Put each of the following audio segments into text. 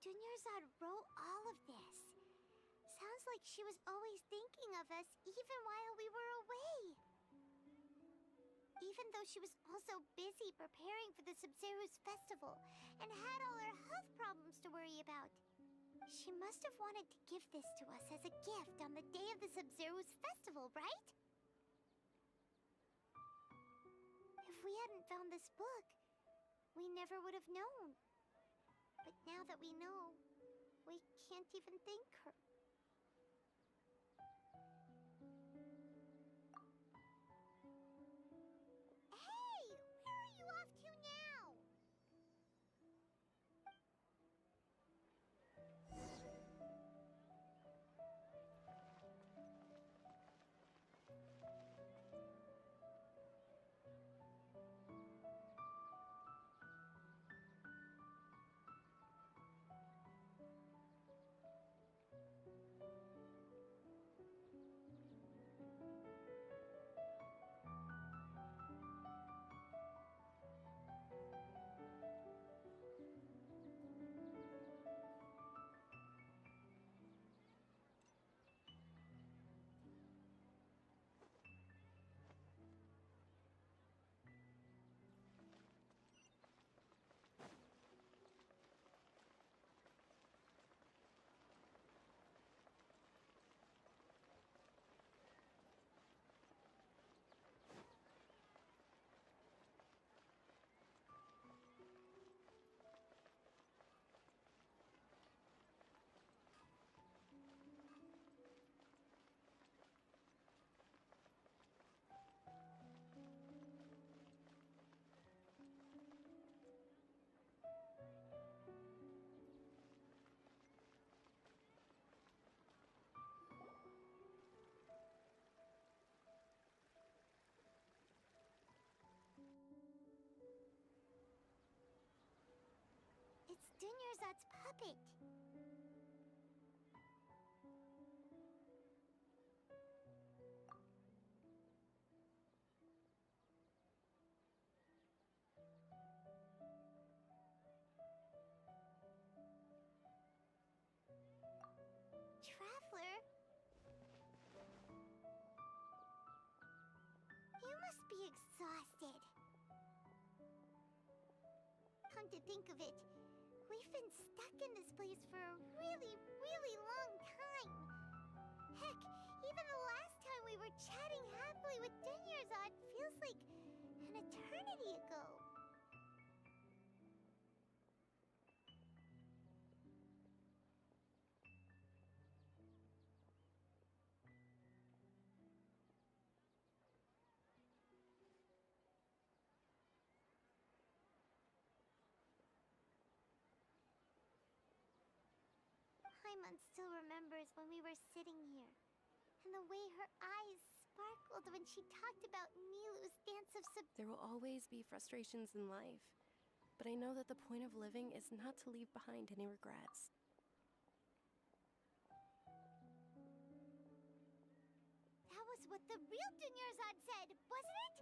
Dunyarzad wrote all of this. Sounds like she was always thinking of us even while we were away. Even though she was also busy preparing for the Sub-Zero's festival and had all her health problems to worry about. She must have wanted to give this to us as a gift on the day of the Sub-Zero's festival, right? If we hadn't found this book, we never would have known. But now that we know, we can't even thank her. Hey! Where are you off to now? It's Dunyarzad's puppet. Traveler? You must be exhausted. Come to think of it, we've been stuck in this place for a really, really long time. Heck, even the last time we were chatting happily with Dunyarzad feels like an eternity ago. Paimon still remembers when we were sitting here, and the way her eyes sparkled when she talked about Nilou's dance of There will always be frustrations in life, but I know that the point of living is not to leave behind any regrets. That was what the real Dunyarzad said, wasn't it?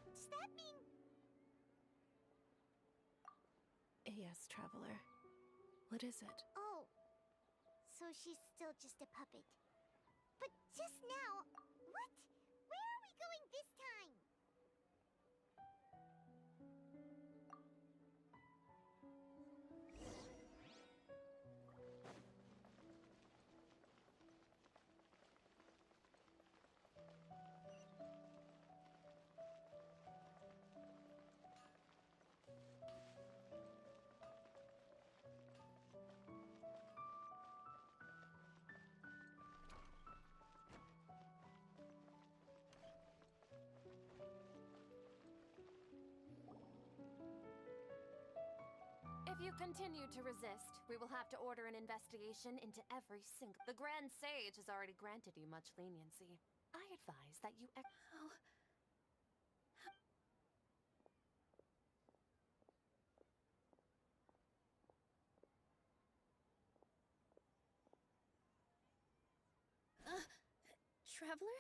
Does that mean... Yes, Traveler. What is it? Oh, so she's still just a puppet. But just now, what? Where are we going this time? If you continue to resist, we will have to order an investigation into every single... The Grand Sage has already granted you much leniency. I advise that you... Traveler?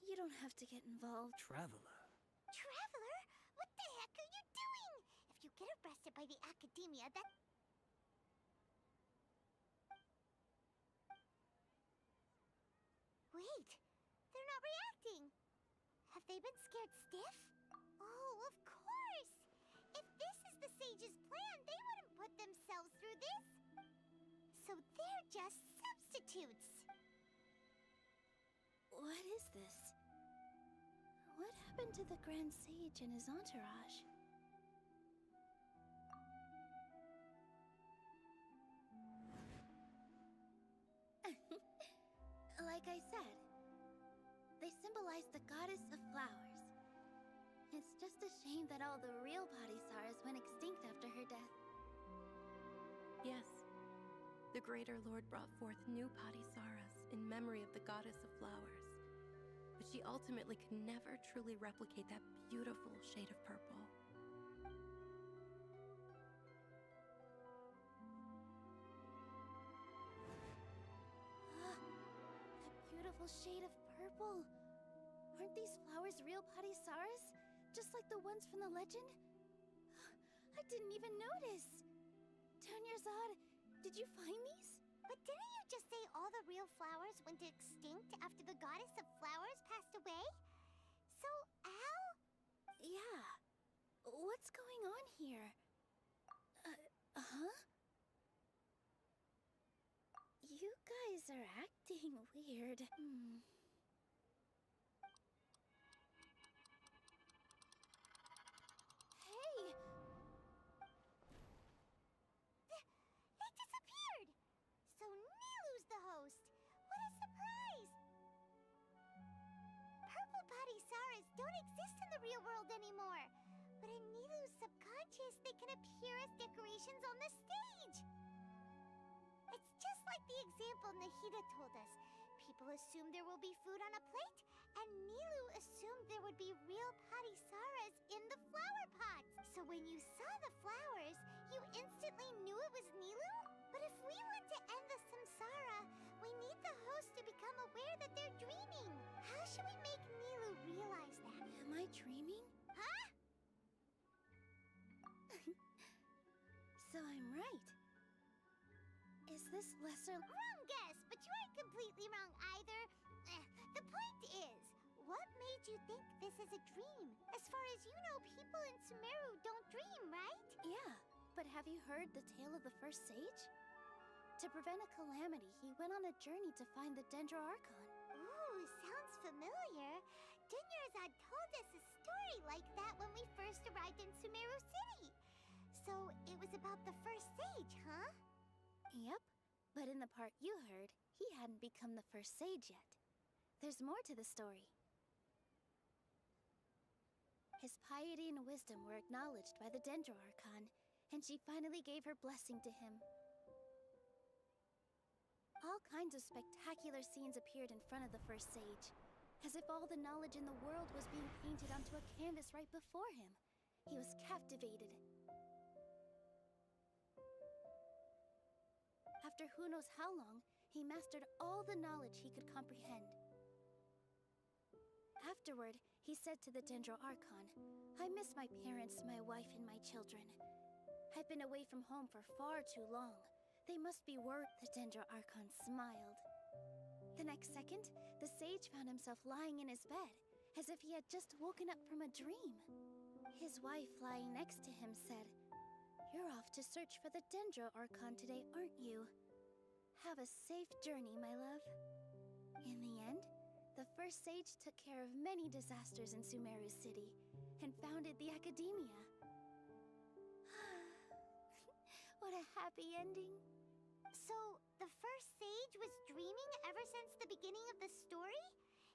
You don't have to get involved. Traveler? Traveler? What the heck are you doing? If you get arrested by the Academia, that... Wait, they're not reacting. Have they been scared stiff? Oh, of course! If this is the sage's plan, they wouldn't put themselves through this. So they're just substitutes. What is this? What happened to the Grand Sage and his entourage? Like I said, they symbolize the goddess of flowers. It's just a shame that all the real Padisaras went extinct after her death. Yes, the Greater Lord brought forth new Padisaras in memory of the goddess of flowers. But she ultimately could never truly replicate that beautiful shade of purple. That beautiful shade of purple. Aren't these flowers real Padisaras? Just like the ones from the legend? I didn't even notice. Tanyarzad, did you find these? But didn't you just say all the real flowers went extinct after the goddess of flowers passed away? So, Al? Yeah. What's going on here? Huh? You guys are acting weird. Hey! They disappeared! So Nilu's the host. What a surprise! Purple Padisaras don't exist in the real world anymore. But in Nilu's subconscious, they can appear as decorations on the stage. It's just like the example Nahida told us. People assume there will be food on a plate, and Nilu assumed there would be real Padisaras in the flower pots. So when you saw the flowers, you instantly knew it was Nilu? But if we want to end the samsara, we need the host to become aware that they're dreaming. How should we make Nilu realize that? Am I dreaming? Huh? So I'm right. Is this lesser... Wrong guess, but you aren't completely wrong either. The point is, what made you think this is a dream? As far as you know, people in Sumeru don't dream, right? Yeah, but have you heard the tale of the first sage? To prevent a calamity, he went on a journey to find the Dendro Archon. Ooh, sounds familiar. Dinyarzad told us a story like that when we first arrived in Sumeru City. So it was about the first sage, huh? Yep, but in the part you heard, he hadn't become the first sage yet. There's more to the story. His piety and wisdom were acknowledged by the Dendro Archon, and she finally gave her blessing to him. All kinds of spectacular scenes appeared in front of the first sage, as if all the knowledge in the world was being painted onto a canvas right before him. He was captivated. After who knows how long, he mastered all the knowledge he could comprehend. Afterward, he said to the Dendro Archon, "I miss my parents, my wife, and my children. I've been away from home for far too long. They must be worried." The Dendro Archon smiled. The next second, the sage found himself lying in his bed, as if he had just woken up from a dream. His wife, lying next to him, said, "You're off to search for the Dendro Archon today, aren't you? Have a safe journey, my love." In the end, the first sage took care of many disasters in Sumeru City and founded the Academia. What a happy ending. So, the first sage was dreaming ever since the beginning of the story?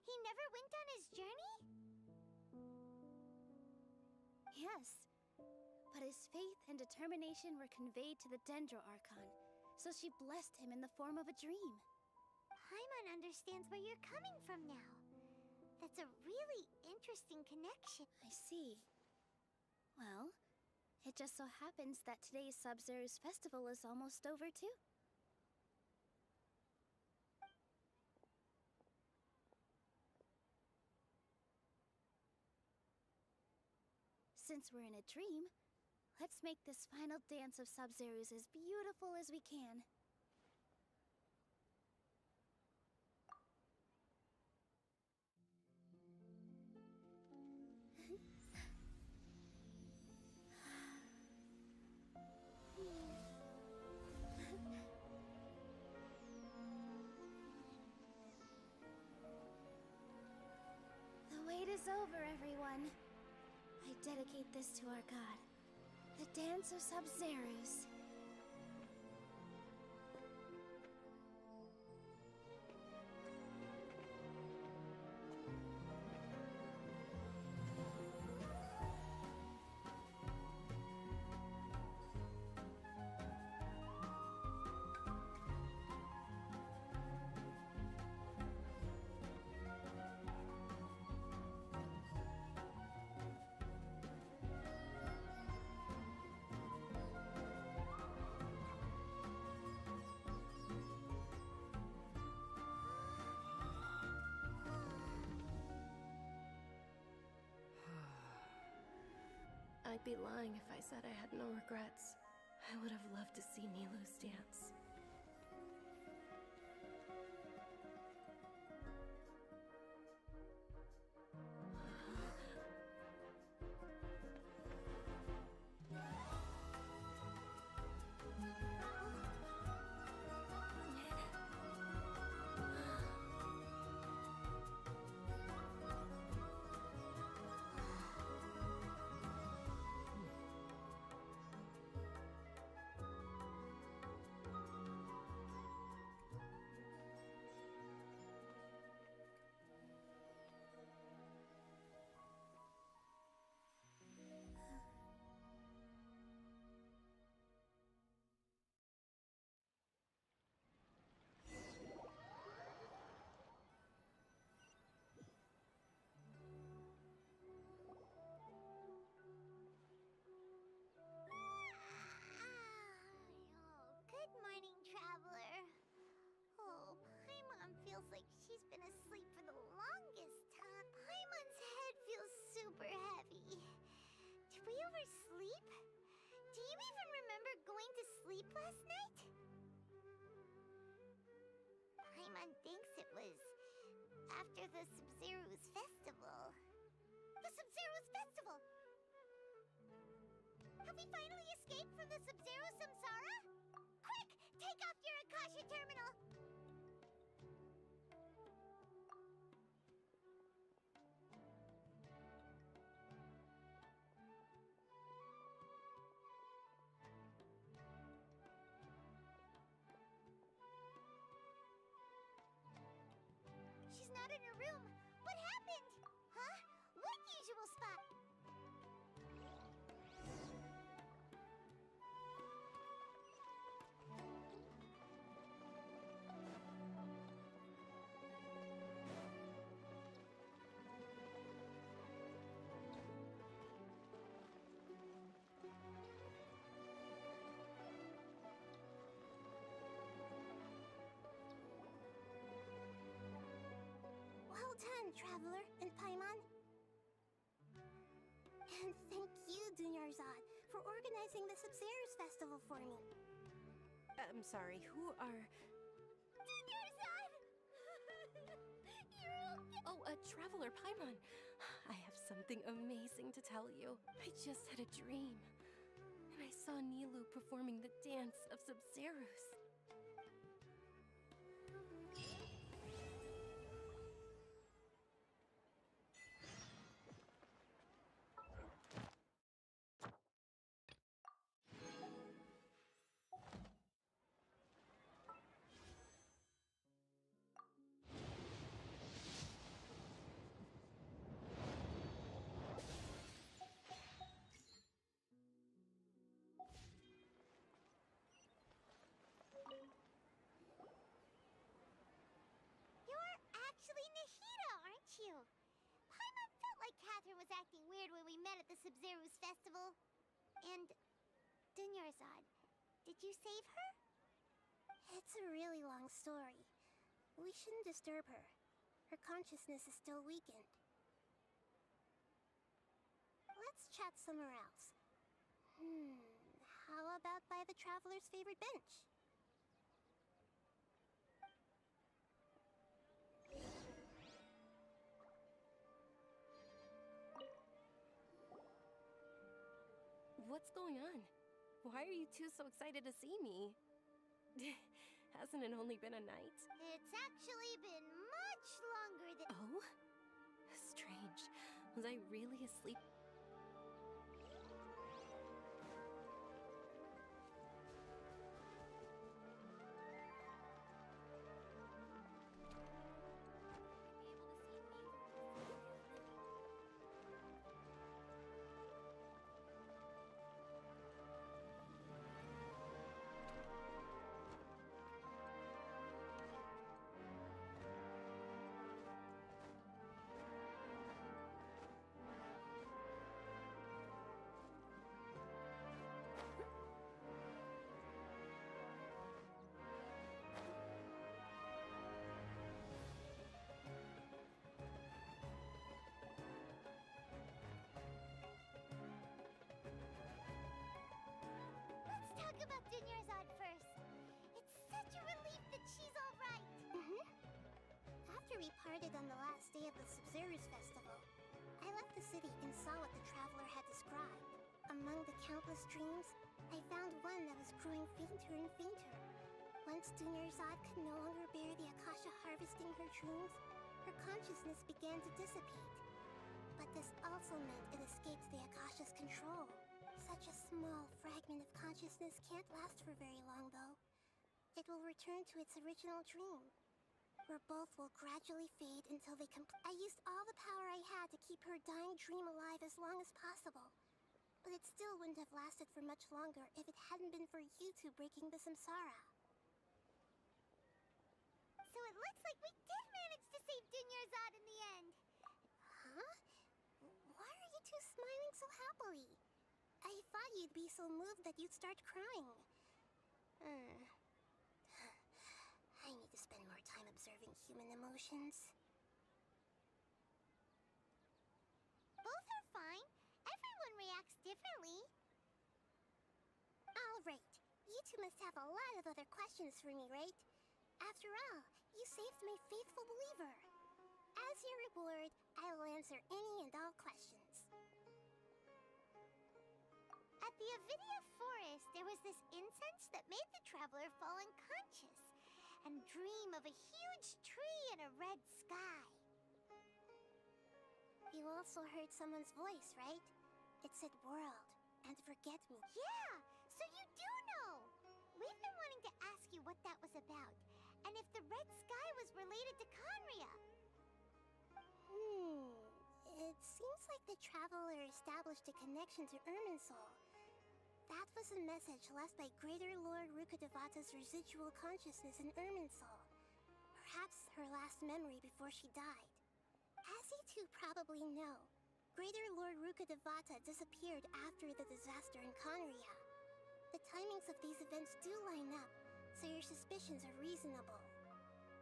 He never went on his journey? Yes, but his faith and determination were conveyed to the Dendro Archon, so she blessed him in the form of a dream. Paimon understands where you're coming from now. That's a really interesting connection. I see. Well, it just so happens that today's Sub-Zero's festival is almost over too. Since we're in a dream, let's make this final dance of Sub-Zero's as beautiful as we can. over, everyone. I dedicate this to our god, the Dance of Sub-Zerus. I'd be lying if I said I had no regrets. I would have loved to see Nilou's dance. Good morning, traveler. Oh, Paimon feels like she's been asleep for the longest time. Paimon's head feels super heavy. Did we oversleep? Do you even remember going to sleep last night? Paimon thinks it was after the Sub-Zerus festival. The Sub-Zerus festival! Have we finally escaped from the Sub-Zero Samsara? Quick! Take off your Akasha terminal! She's not in her room. What happened? Huh? What usual spot? Well done, Traveler and Paimon. And thank you, Dunyarzad, for organizing the Sub-Zerus festival for me. I'm sorry, who are... Dunyarzad! You're okay. Oh, Traveler Paimon. I have something amazing to tell you. I just had a dream. And I saw Nilou performing the dance of Sub-Zerus. You're actually Nahida, aren't you? Paimon felt like Catherine was acting weird when we met at the Sub-Zerus festival. And Dunyarzad, did you save her? It's a really long story. We shouldn't disturb her. Her consciousness is still weakened. Let's chat somewhere else. How about by the Traveler's favorite bench? What's going on? Why are you two so excited to see me? Hasn't it only been a night? It's actually been much longer than... Oh? Strange. Was I really asleep? Let's talk about Dunyarzad first. It's such a relief that she's all right. After we parted on the last day of the Subzerus Festival, I left the city and saw what the traveler had described. Among the countless dreams, I found one that was growing fainter and fainter. Once Dunyarzad could no longer bear the Akasha harvesting her dreams, her consciousness began to dissipate. But this also meant it escaped the Akasha's control. Such a small fragment of consciousness can't last for very long, though. It will return to its original dream, where both will gradually fade until they I used all the power I had to keep her dying dream alive as long as possible. But it still wouldn't have lasted for much longer if it hadn't been for you two breaking the samsara. So it looks like we did manage to save Dunyarzad in the end. Huh? Why are you two smiling so happily? I thought you'd be so moved that you'd start crying. I need to spend more time observing human emotions. Both are fine. Everyone reacts differently. All right. You two must have a lot of other questions for me, right? After all, you saved my faithful believer. As your reward, I will answer any and all questions. At the Avidia Forest, there was this incense that made the traveler fall unconscious and dream of a huge tree and a red sky. You also heard someone's voice, right? It said world and forget me. Yeah, so you do know! We've been wanting to ask you what that was about, and if the red sky was related to Conria. It seems like the traveler established a connection to Irminsul. That was a message left by Greater Lord Rukkhadevata's residual consciousness in Irminsul. Perhaps her last memory before she died. As you two probably know, Greater Lord Rukkhadevata disappeared after the disaster in Conria. The timings of these events do line up, so your suspicions are reasonable.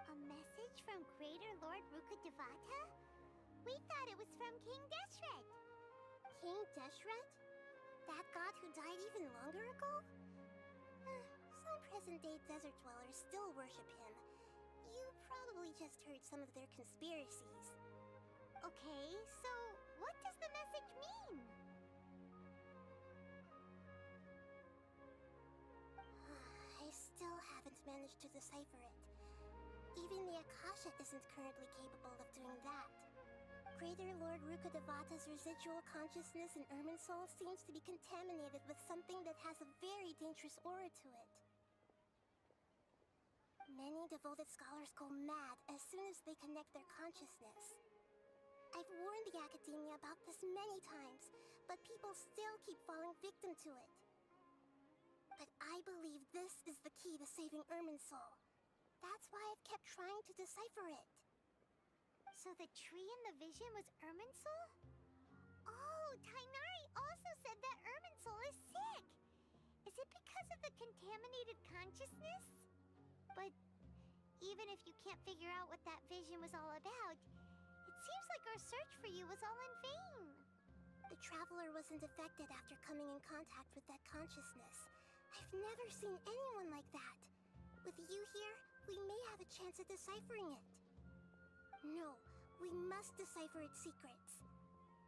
A message from Greater Lord Rukkhadevata? We thought it was from King Deshret. King Deshret? That god who died even longer ago? Some present-day desert dwellers still worship him. You probably just heard some of their conspiracies. Okay, so what does the message mean? I still haven't managed to decipher it. Even the Akasha isn't currently capable of doing that. Greater Lord Rukkhadevata's residual consciousness in Irminsul seems to be contaminated with something that has a very dangerous aura to it. Many devoted scholars go mad as soon as they connect their consciousness. I've warned the Academia about this many times, but people still keep falling victim to it. But I believe this is the key to saving Irminsul. That's why I've kept trying to decipher it. So the tree in the vision was Irminsul? Oh, Tainari also said that Irminsul is sick! Is it because of the contaminated consciousness? But even if you can't figure out what that vision was all about, it seems like our search for you was all in vain. The traveler wasn't affected after coming in contact with that consciousness. I've never seen anyone like that. With you here, we may have a chance at deciphering it. No, we must decipher its secrets.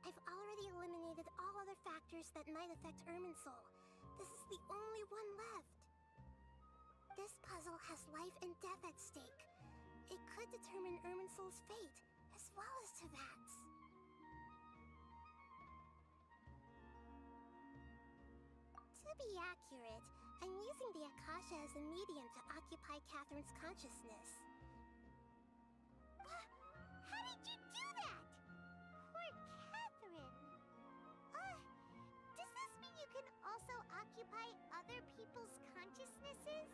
I've already eliminated all other factors that might affect Irminsul. This is the only one left. This puzzle has life and death at stake. It could determine Irminsul's fate, as well as Teyvat's. be accurate. I'm using the Akasha as a medium to occupy Catherine's consciousness. How did you do that? Poor Catherine. Does this mean you can also occupy other people's consciousnesses?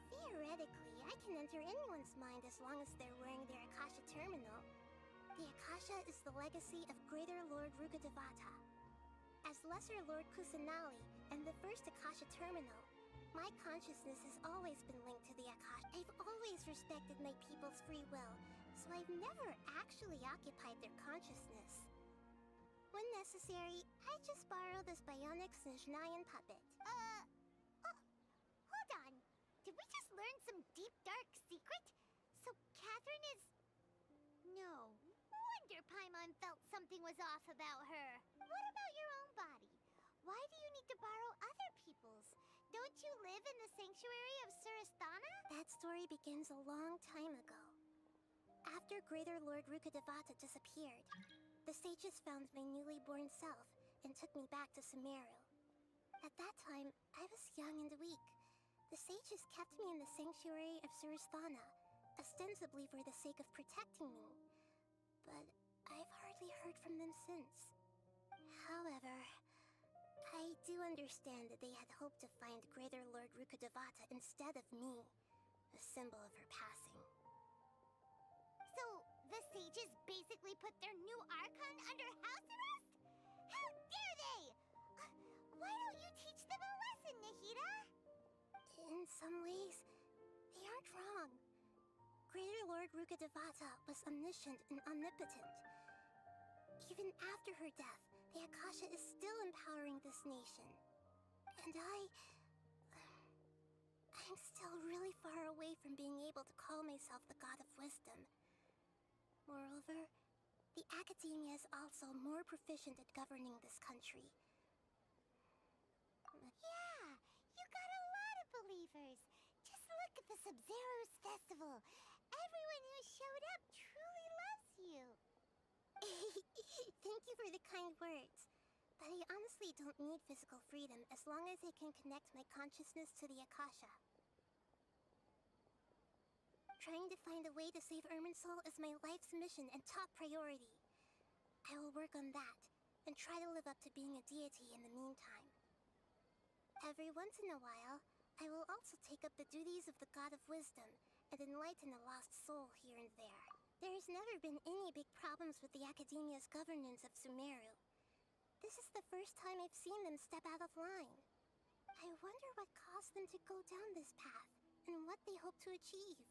Theoretically, I can enter anyone's mind as long as they're wearing their Akasha terminal. The Akasha is the legacy of Greater Lord Rukkhadevata. As Lesser Lord Kusanali and the first Akasha terminal, my consciousness has always been linked to the Akasha. I've always respected my people's free will, so I've never actually occupied their consciousness. When necessary, I just borrow this bionic Snezhnayan puppet. Hold on. Did we just learn some deep, dark secret? So Catherine is... No wonder Paimon felt something was off about her. What about your own body? Why do you need to borrow other people's? Don't you live in the sanctuary of Surasthana? That story begins a long time ago. After Greater Lord Rukkhadevata disappeared, the sages found my newly born self and took me back to Sumeru. At that time, I was young and weak. The sages kept me in the sanctuary of Surasthana, ostensibly for the sake of protecting me. But I've hardly heard from them since. However, I do understand that they had hoped to find Greater Lord Rukkhadevata instead of me, a symbol of her passing. So, the sages basically put their new Archon under house arrest? How dare they! Why don't you teach them a lesson, Nahida? In some ways, they aren't wrong. Greater Lord Rukkhadevata was omniscient and omnipotent. Even after her death, the Akasha is still empowering this nation. And I'm still really far away from being able to call myself the God of Wisdom. Moreover, the Academia is also more proficient at governing this country. Yeah, you got a lot of believers. Just look at the Sub-Zero's festival. Everyone who showed up truly loves you. Thank you for the kind words. But I honestly don't need physical freedom as long as I can connect my consciousness to the Akasha. Trying to find a way to save Irminsul is my life's mission and top priority. I will work on that, and try to live up to being a deity in the meantime. Every once in a while, I will also take up the duties of the God of Wisdom and enlighten a lost soul here and there. There has never been any big problems with the Academia's governance of Sumeru. This is the first time I've seen them step out of line. I wonder what caused them to go down this path, and what they hope to achieve.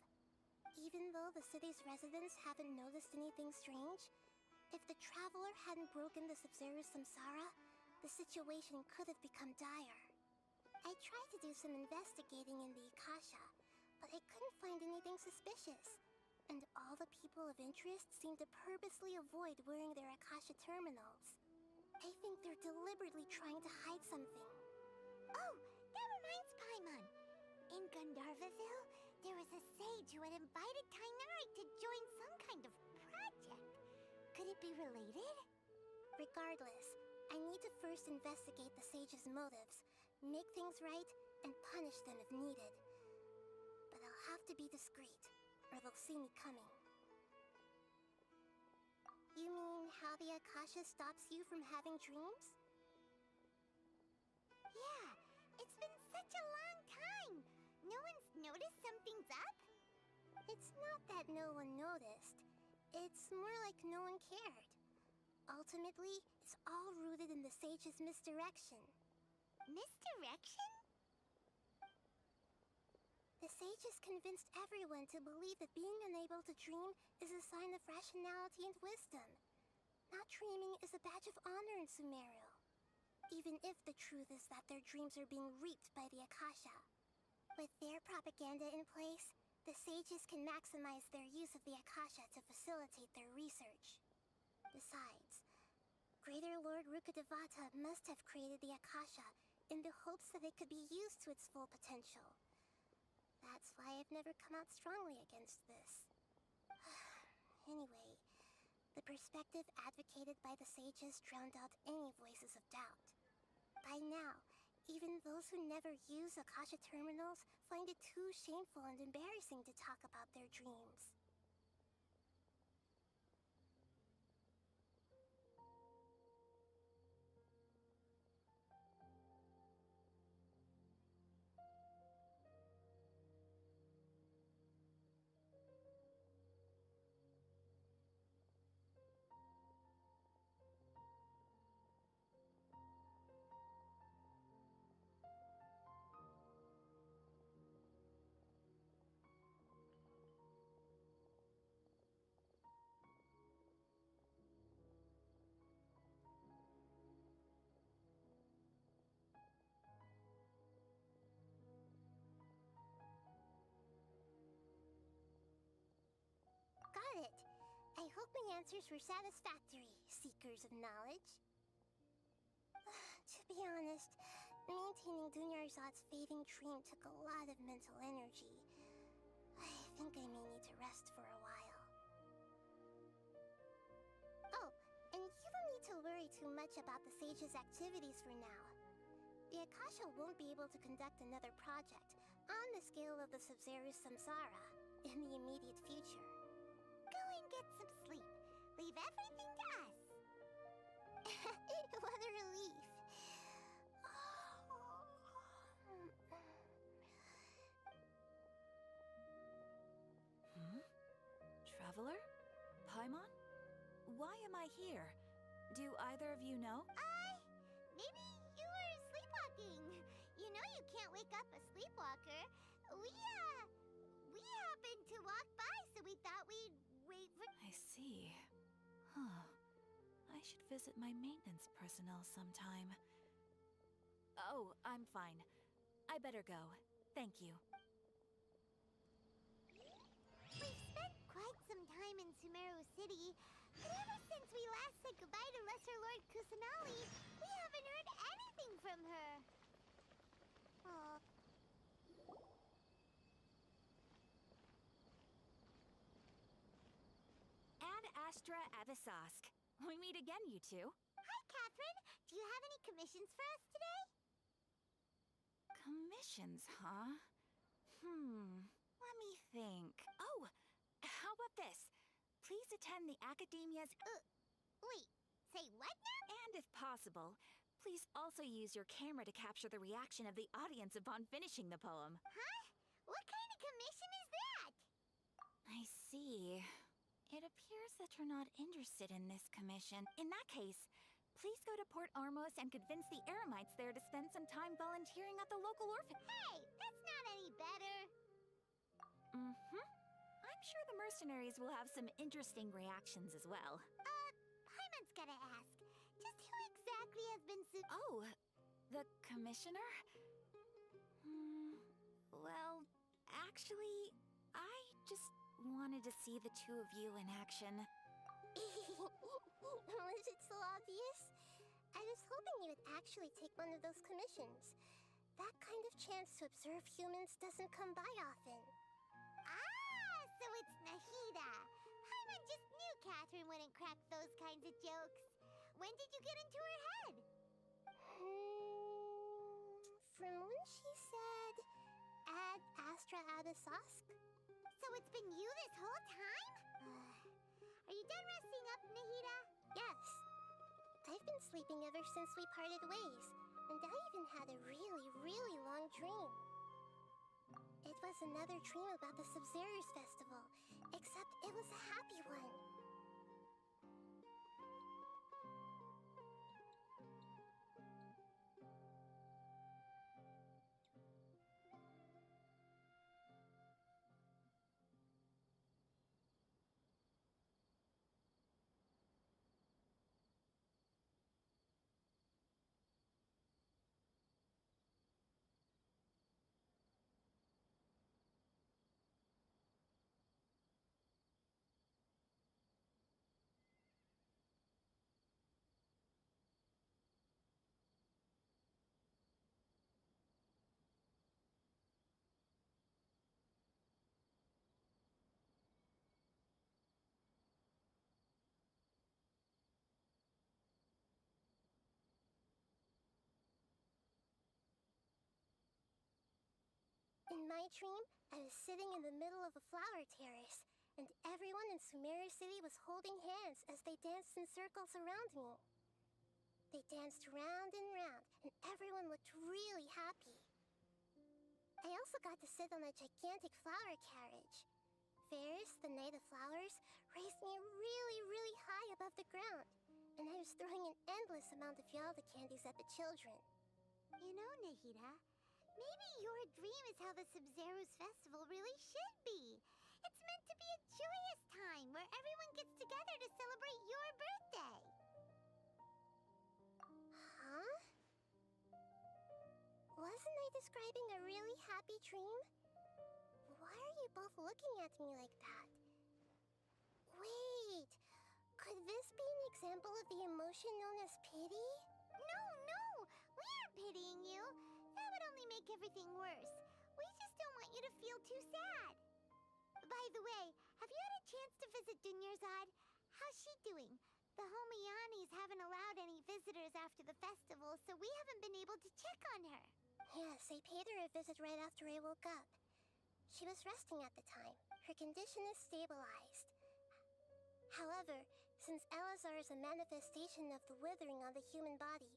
Even though the city's residents haven't noticed anything strange, if the traveler hadn't broken the Sub-Zero's samsara, the situation could have become dire. I tried to do some investigating in the Akasha, but I couldn't find anything suspicious. And all the people of interest seem to purposely avoid wearing their Akasha terminals. I think they're deliberately trying to hide something. Oh, that reminds Paimon. In Gandharvaville, there was a sage who had invited Tainari to join some kind of project. Could it be related? Regardless, I need to first investigate the sage's motives, make things right, and punish them if needed. But I'll have to be discreet, or they'll see me coming. You mean how the Akasha stops you from having dreams? Yeah, it's been such a long time. No one's noticed something's up? It's not that no one noticed. It's more like no one cared. Ultimately, it's all rooted in the sage's misdirection. Misdirection? The sages convinced everyone to believe that being unable to dream is a sign of rationality and wisdom. Not dreaming is a badge of honor in Sumeru. Even if the truth is that their dreams are being reaped by the Akasha. With their propaganda in place, the sages can maximize their use of the Akasha to facilitate their research. Besides, Greater Lord Rukkhadevata must have created the Akasha in the hopes that it could be used to its full potential. That's why I've never come out strongly against this. Anyway, the perspective advocated by the sages drowned out any voices of doubt. By now, Even those who never use Akasha terminals find it too shameful and embarrassing to talk about their dreams. Got it. I hope my answers were satisfactory, seekers of knowledge. To be honest, maintaining Dunyarzad's fading dream took a lot of mental energy. I think I may need to rest for a while. Oh, and you don't need to worry too much about the Sage's activities for now. The Akasha won't be able to conduct another project on the scale of the Sub-Zero Samsara in the immediate future. Go and get some sleep. Leave everything to us. What a relief. Traveler? Paimon? Why am I here? Do either of you know? Maybe you were sleepwalking. You know you can't wake up a sleepwalker. We happened to walk by, so we thought we'd wait for... I see. Huh. I should visit my maintenance personnel sometime. Oh, I'm fine. I better go. Thank you. We've spent quite some time in Sumeru City, but ever since we last said goodbye to Lesser Lord Kusanali, we haven't heard anything from her. Aw. Ad Astra Avisask. We meet again, you two. Hi, Catherine. Do you have any commissions for us today? Commissions, huh? Let me think. Oh, how about this? Please attend the Academia's... Wait, say what now? And if possible, please also use your camera to capture the reaction of the audience upon finishing the poem. Huh? What kind of commission is that? I see. It appears that you're not interested in this commission. In that case, please go to Port Armos and convince the Eremites there to spend some time volunteering at the local orphan... Hey, that's not any better. I'm sure the mercenaries will have some interesting reactions as well. Paimon's gotta ask. Just who exactly has been Oh, the commissioner? Well, actually, I just wanted to see the two of you in action. Was it so obvious? I was hoping you would actually take one of those commissions. That kind of chance to observe humans doesn't come by often. Ah, so it's Nahida. Paimon just knew Catherine wouldn't crack those kinds of jokes. When did you get into her head? From when she said, Ad Astra Abisask. So it's been you this whole time? Are you done resting up, Nahida? Yes. I've been sleeping ever since we parted ways, and I even had a really long dream. It was another dream about the Sub-Zero's festival, except it was a happy one. my dream, I was sitting in the middle of a flower terrace, and everyone in Sumeru City was holding hands as they danced in circles around me. They danced round and round, and everyone looked really happy. I also got to sit on a gigantic flower carriage. Ferris, the Knight of Flowers, raised me really, really high above the ground, and I was throwing an endless amount of Yalda candies at the children. You know, Nahida, maybe your dream is how the Sub-Zero's festival really should be. It's meant to be a joyous time where everyone gets together to celebrate your birthday. Huh? Wasn't I describing a really happy dream? Why are you both looking at me like that? Wait, could this be an example of the emotion known as pity? No, we aren't pitying you. That would only make everything worse. We just don't want you to feel too sad. By the way, have you had a chance to visit Dunyarzad? How's she doing? The Homiyanis haven't allowed any visitors after the festival, so we haven't been able to check on her. Yes, I paid her a visit right after I woke up. She was resting at the time. Her condition is stabilized. However, since Elazar is a manifestation of the withering on the human body,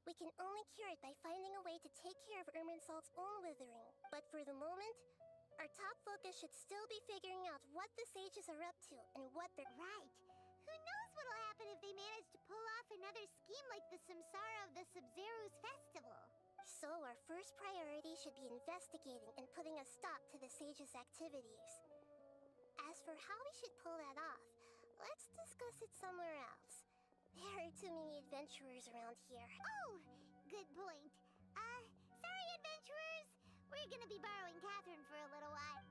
we can only cure it by finding a way to take care of Irminsul's own withering. But for the moment, our top focus should still be figuring out what the sages are up to and what they're... Right. Who knows what'll happen if they manage to pull off another scheme like the Samsara of the Sub-Zero's festival. So our first priority should be investigating and putting a stop to the sages' activities. As for how we should pull that off, let's discuss it somewhere else. There are too many adventurers around here. Oh, good point. Sorry, adventurers. We're gonna be borrowing Catherine for a little while.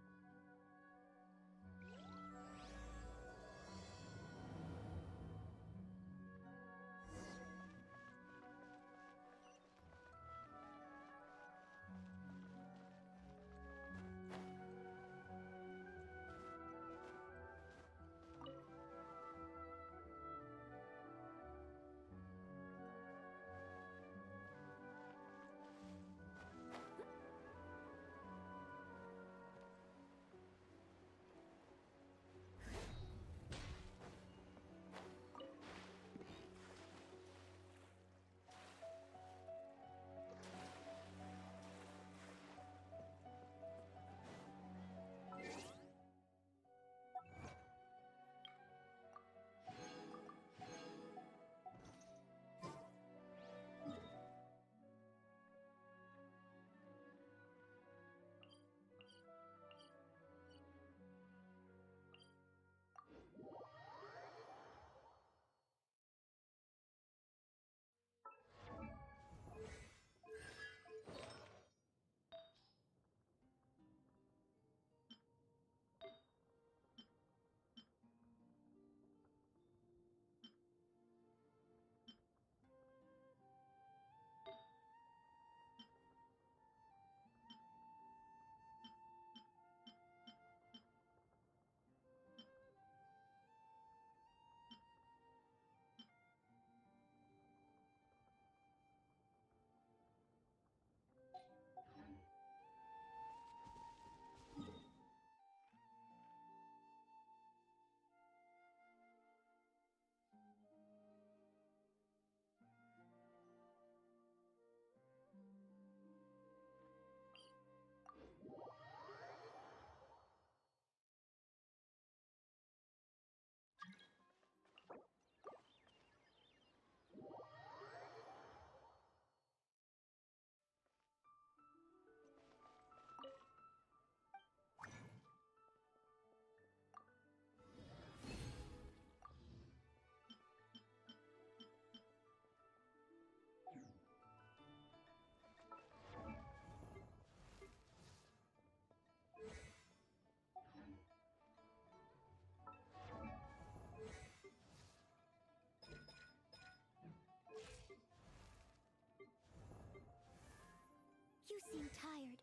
You seem tired.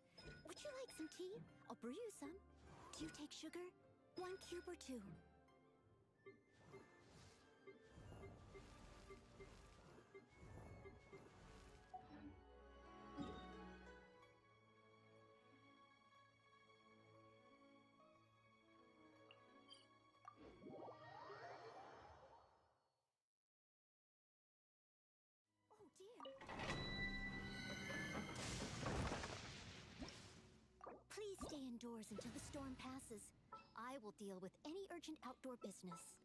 Would you like some tea? I'll brew you some. Do you take sugar? 1 cube or 2? indoors until the storm passes. I will deal with any urgent outdoor business.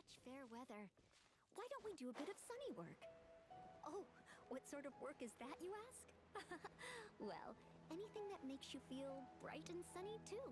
such fair weather. Why don't we do a bit of sunny work? Oh, what sort of work is that, you ask? Well, anything that makes you feel bright and sunny, too.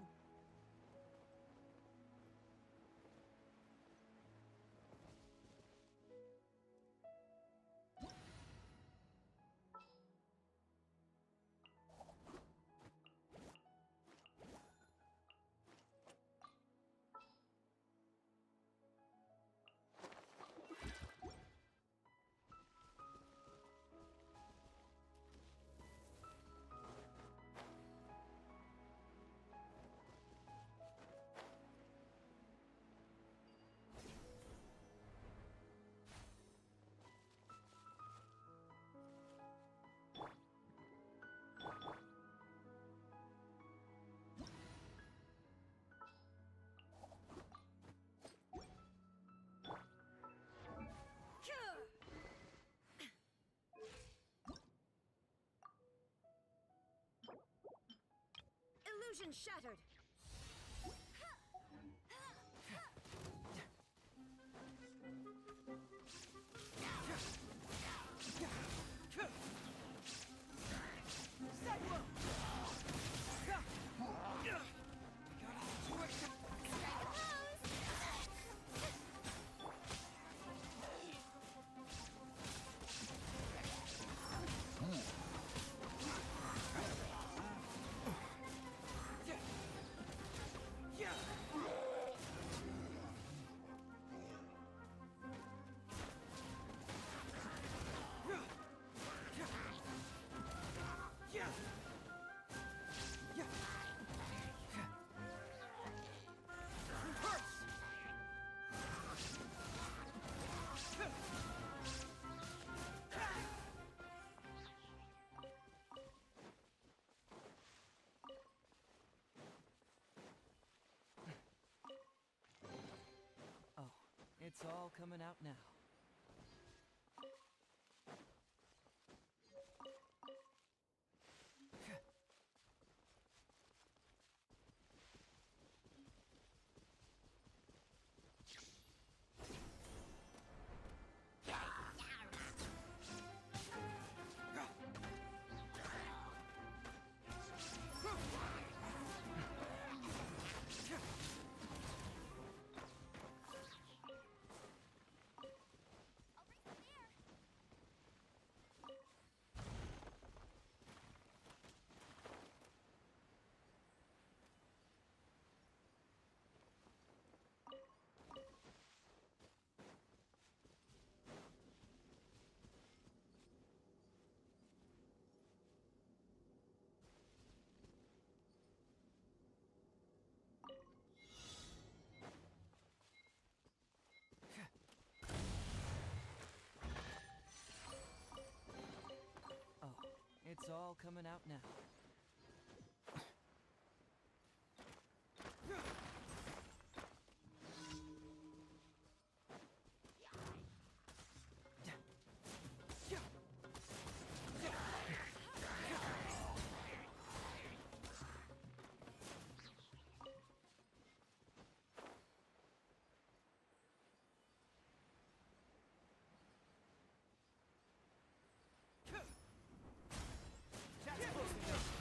Illusion shattered! It's all coming out now. It's all coming out now. That's supposed to go.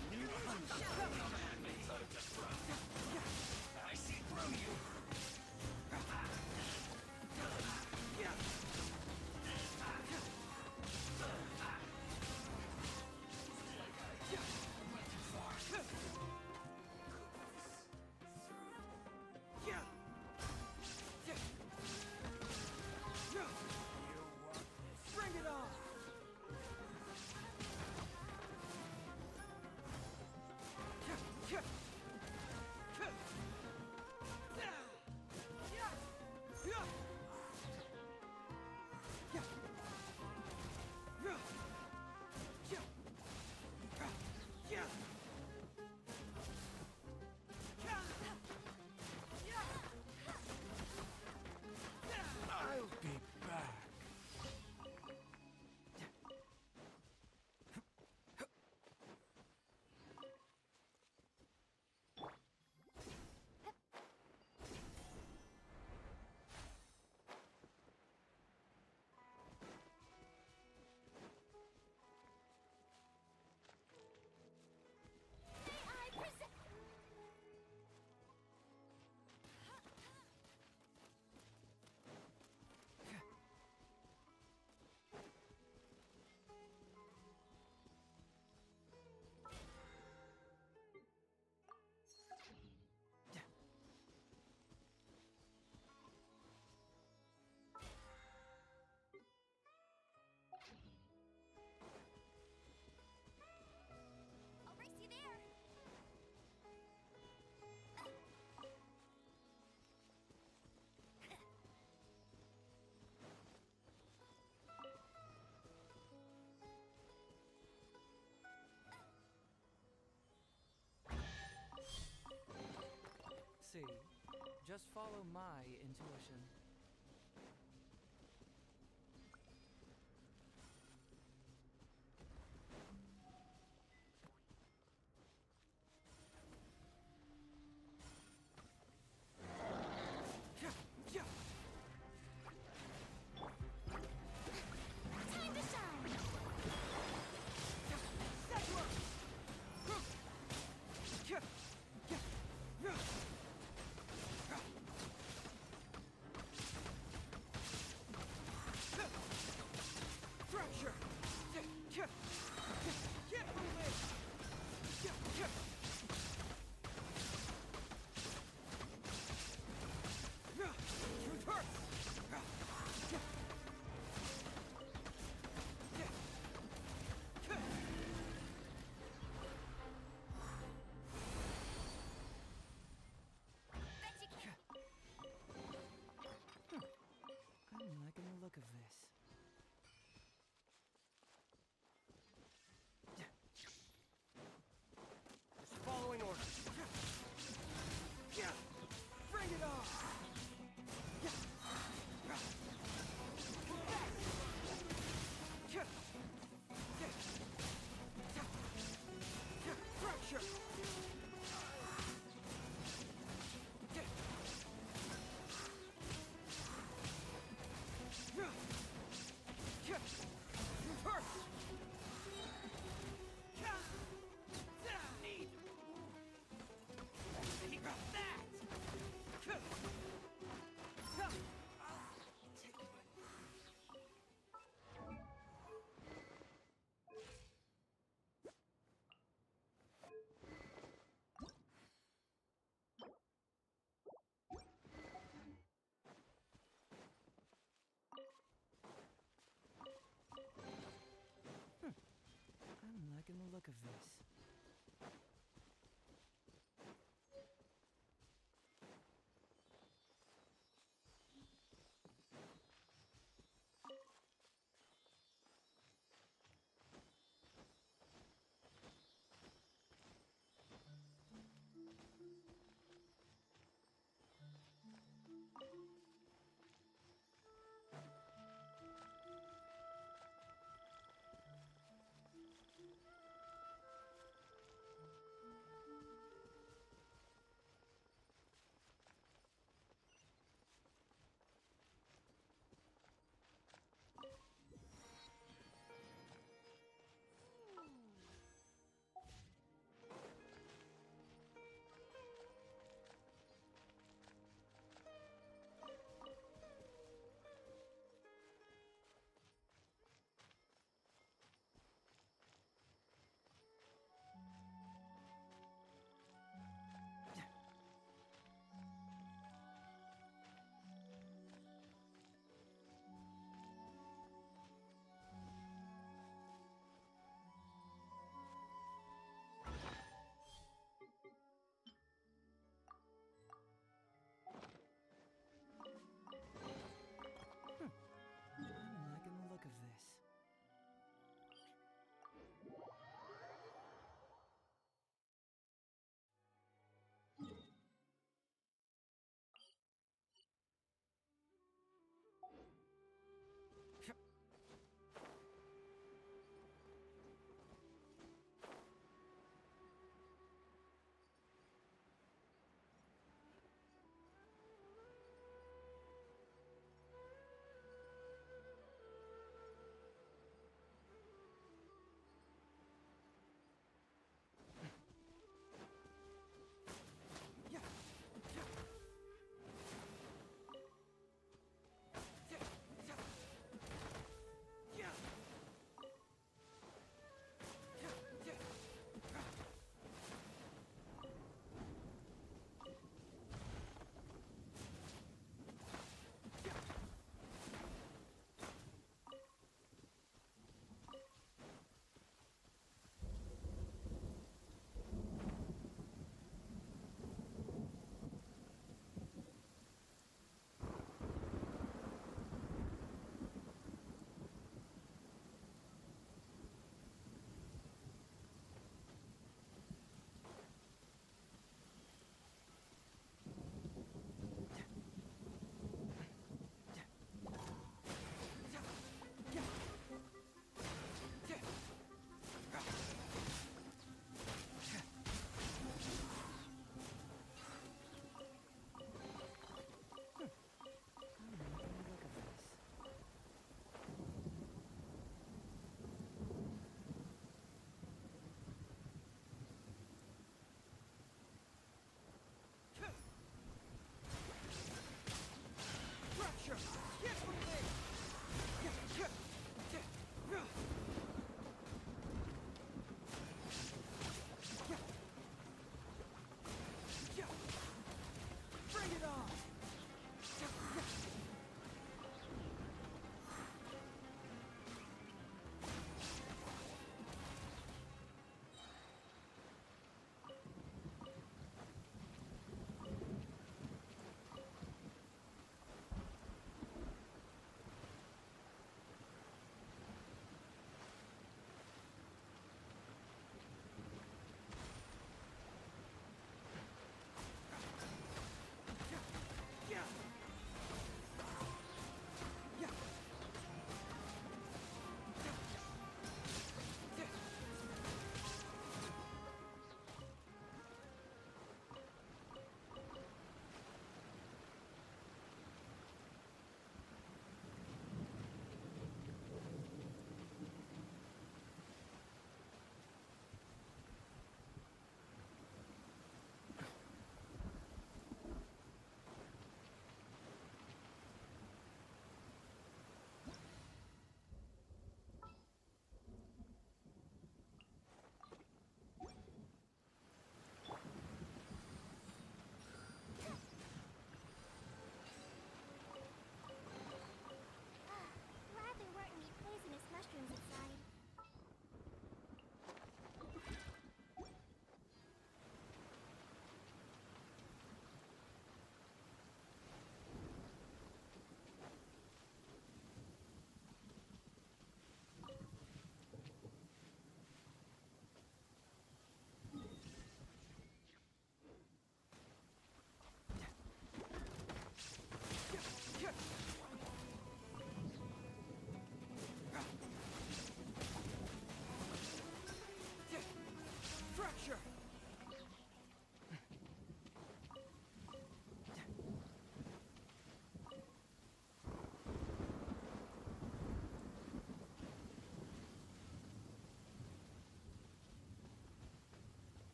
Just follow my intuition. Time to shine! Fracture! Get moving! Truth hurts! I'm liking the look of this. Just following orders. Bring it on! Fracture! I'm liking the look of this.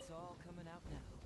It's all coming out now.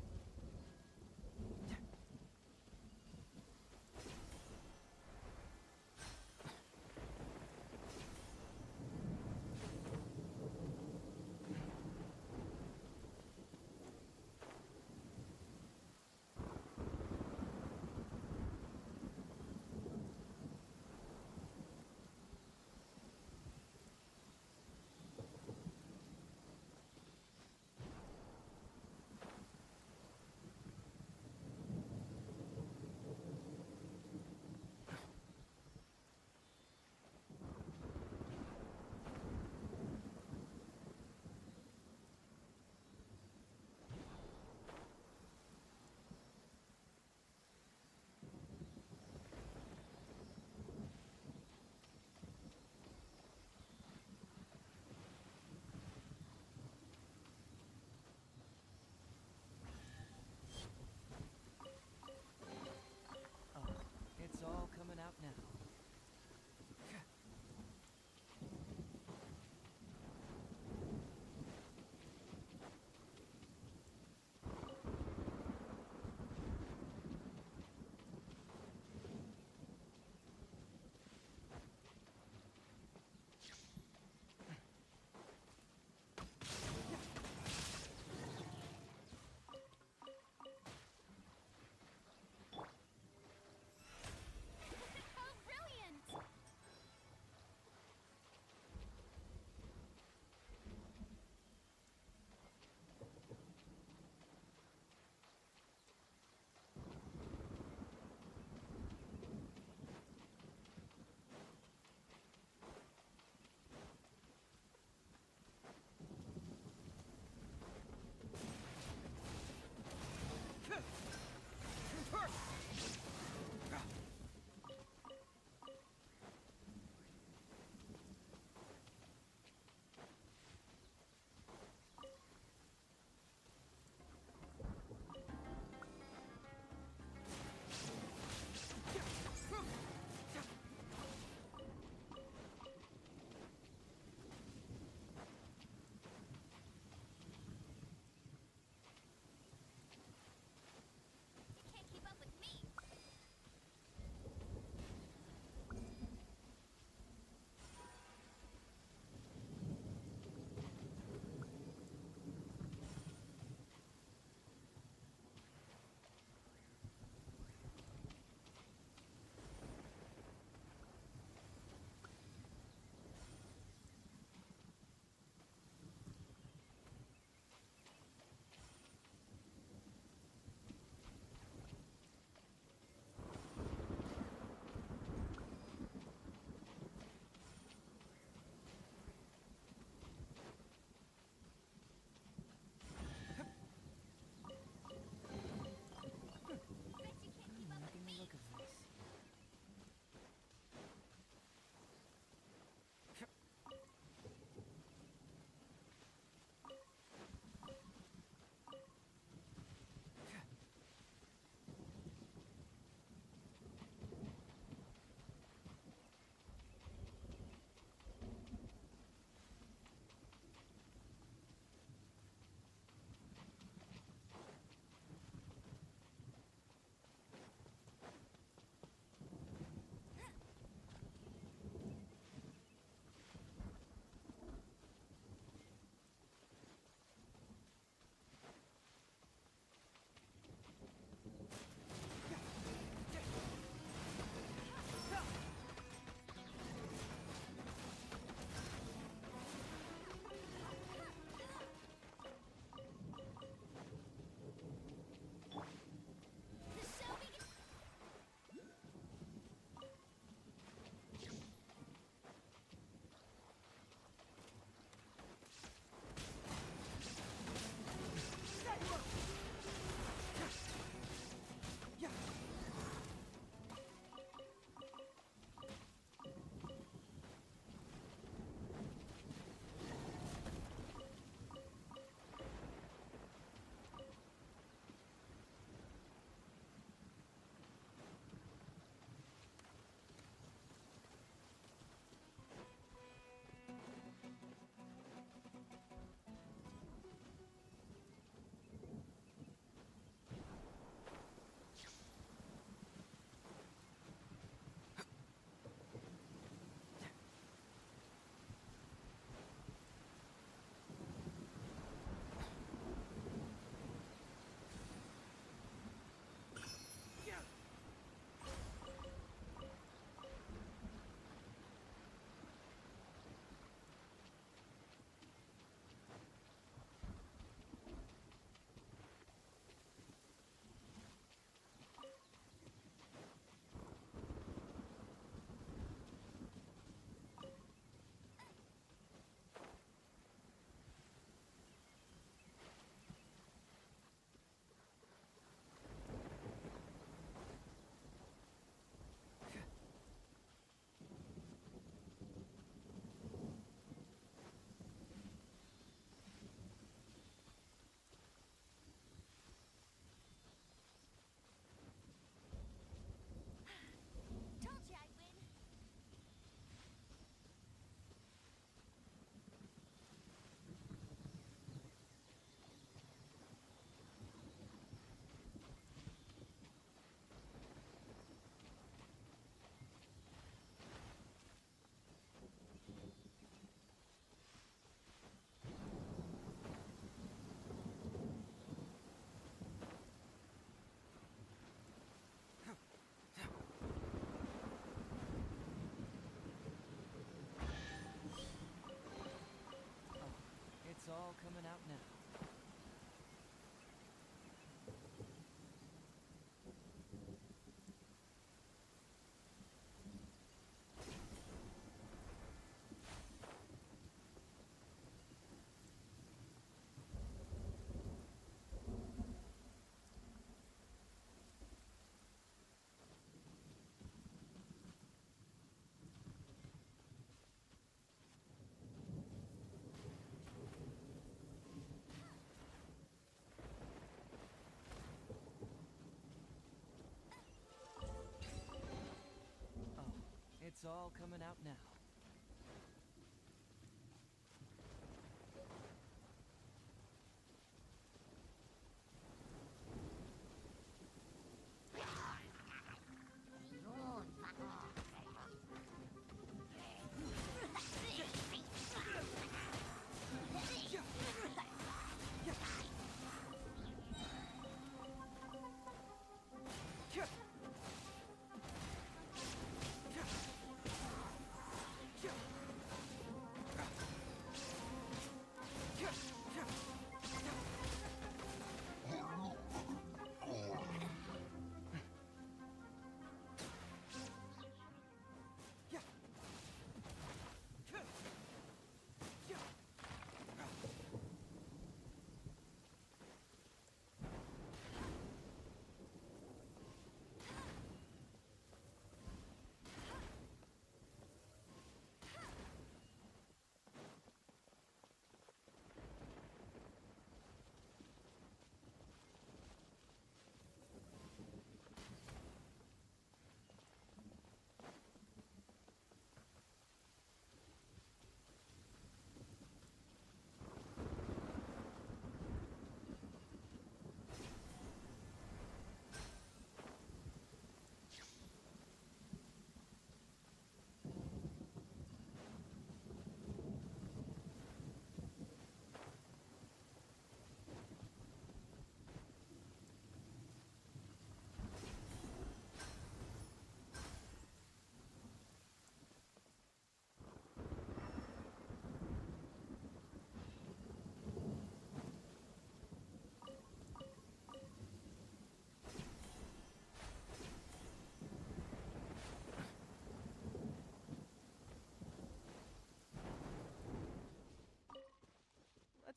all coming out now.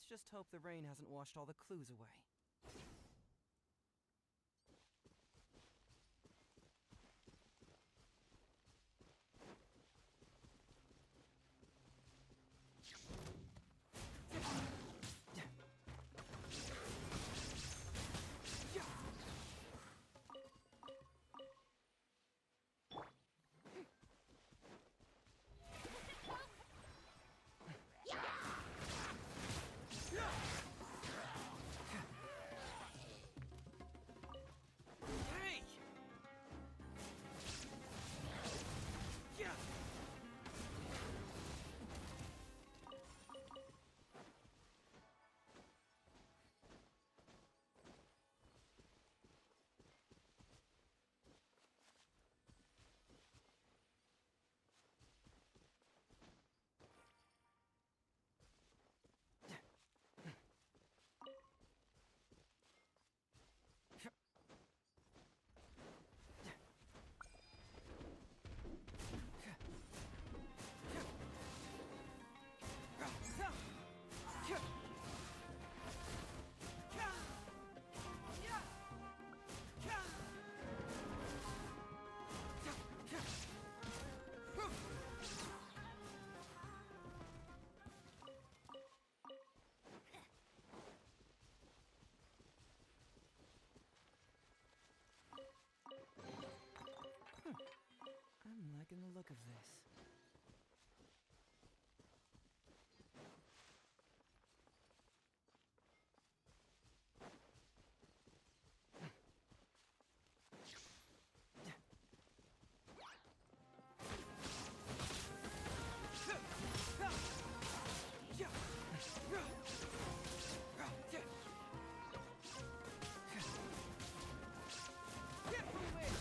Let's just hope the rain hasn't washed all the clues away. I'm liking the look of this. Get moving!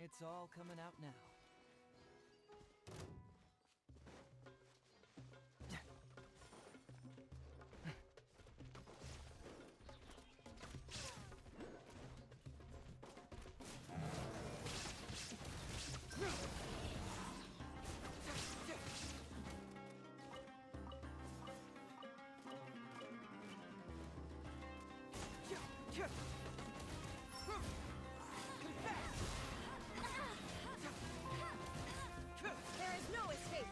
It's all coming out now. There is no escape!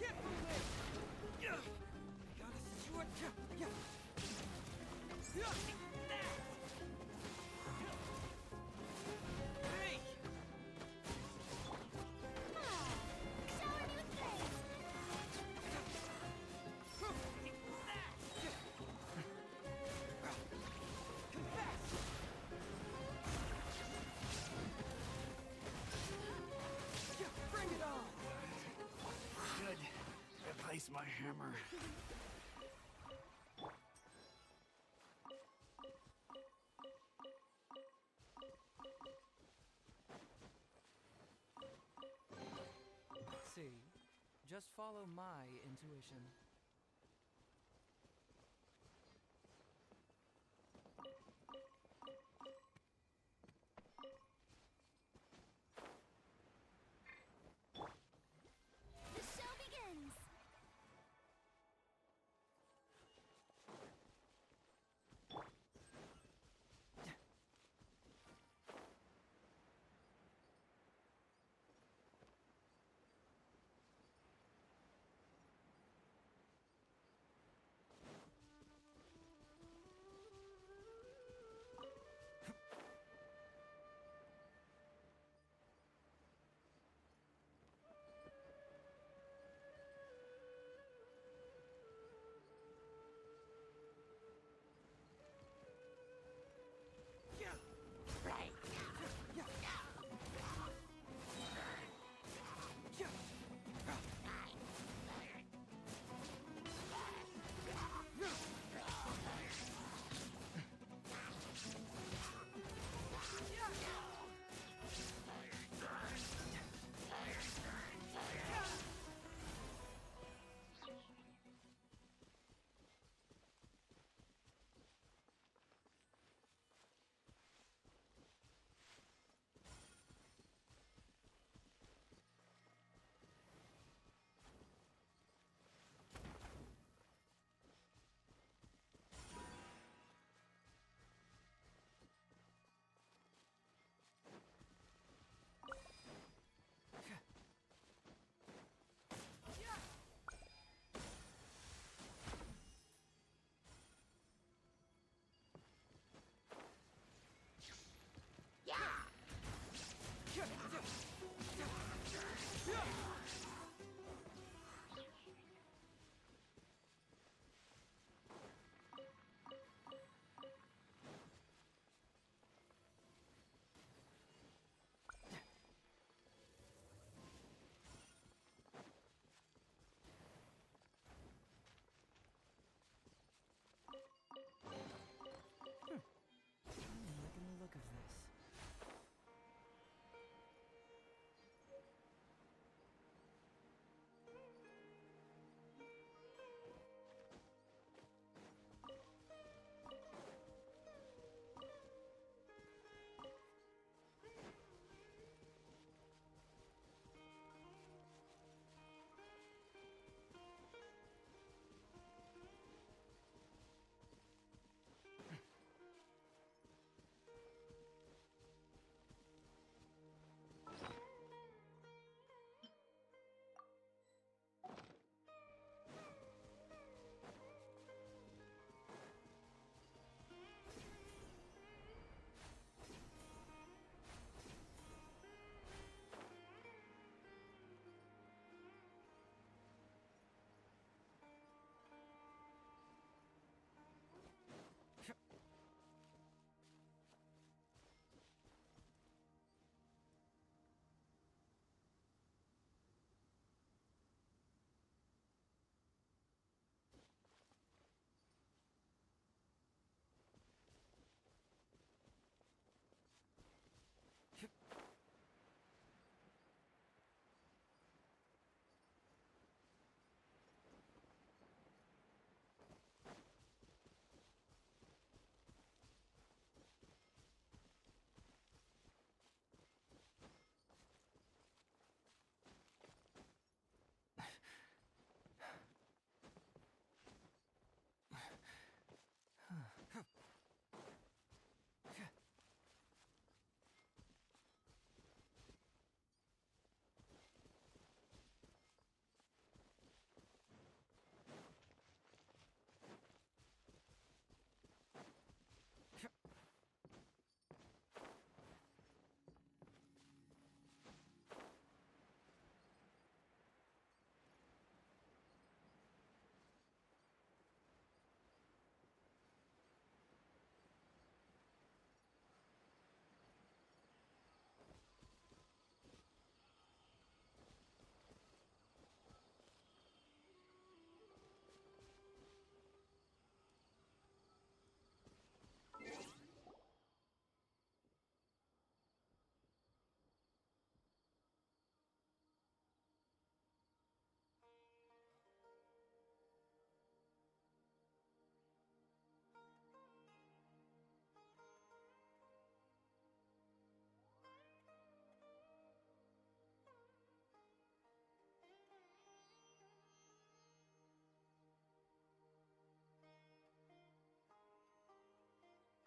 Get away! Gotta shoot you! Hey! Shower me with praise! Bring it on! Good. Replace my hammer. See, just follow my intuition. The show begins!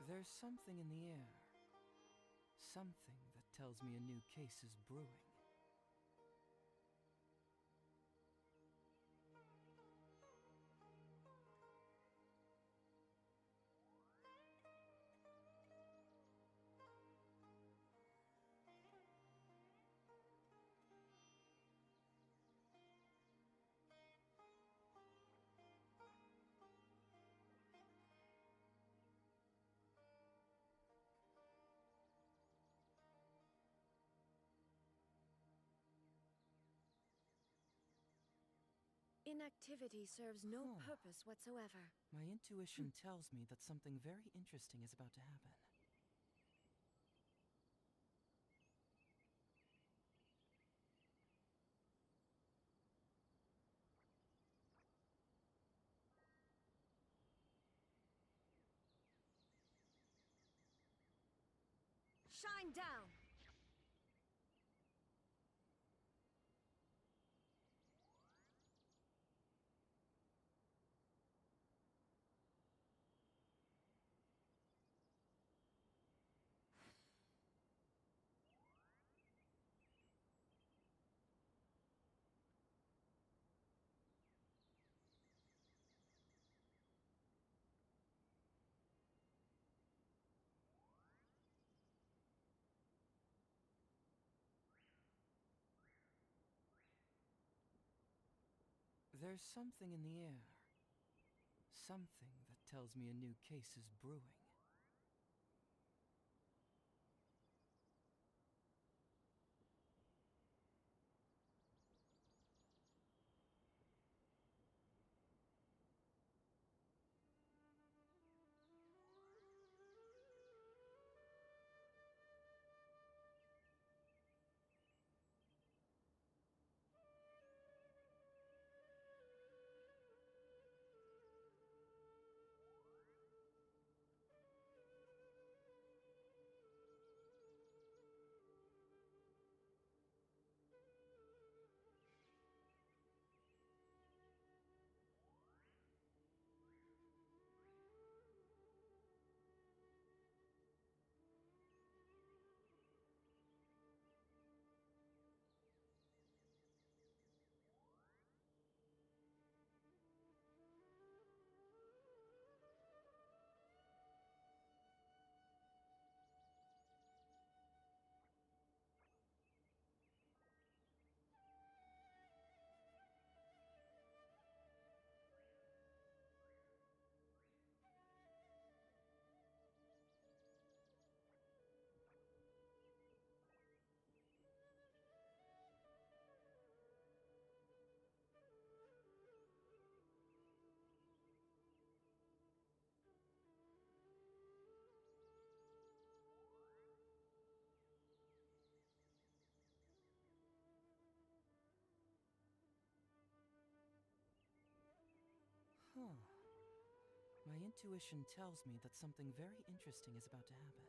There's something in the air. Something that tells me a new case is brewing. Inactivity serves no Huh. purpose whatsoever. My intuition tells me that something very interesting is about to happen. Shine down! There's something in the air. Something that tells me a new case is brewing. Huh. My intuition tells me that something very interesting is about to happen.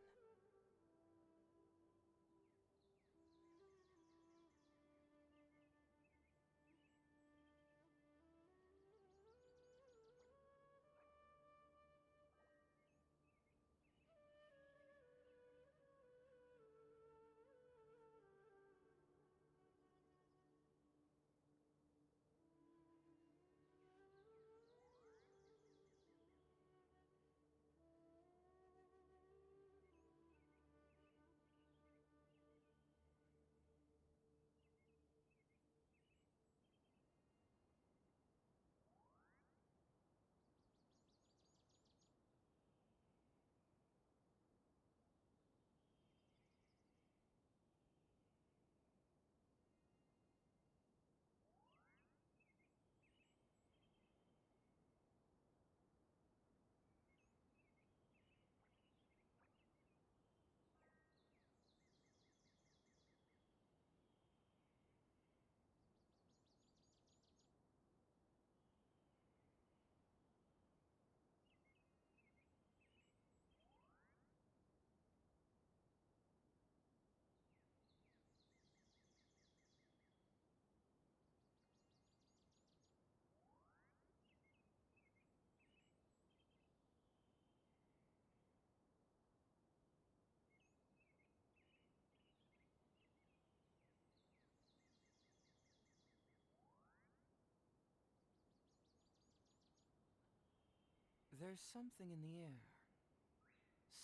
There's something in the air.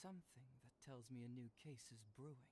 Something that tells me a new case is brewing.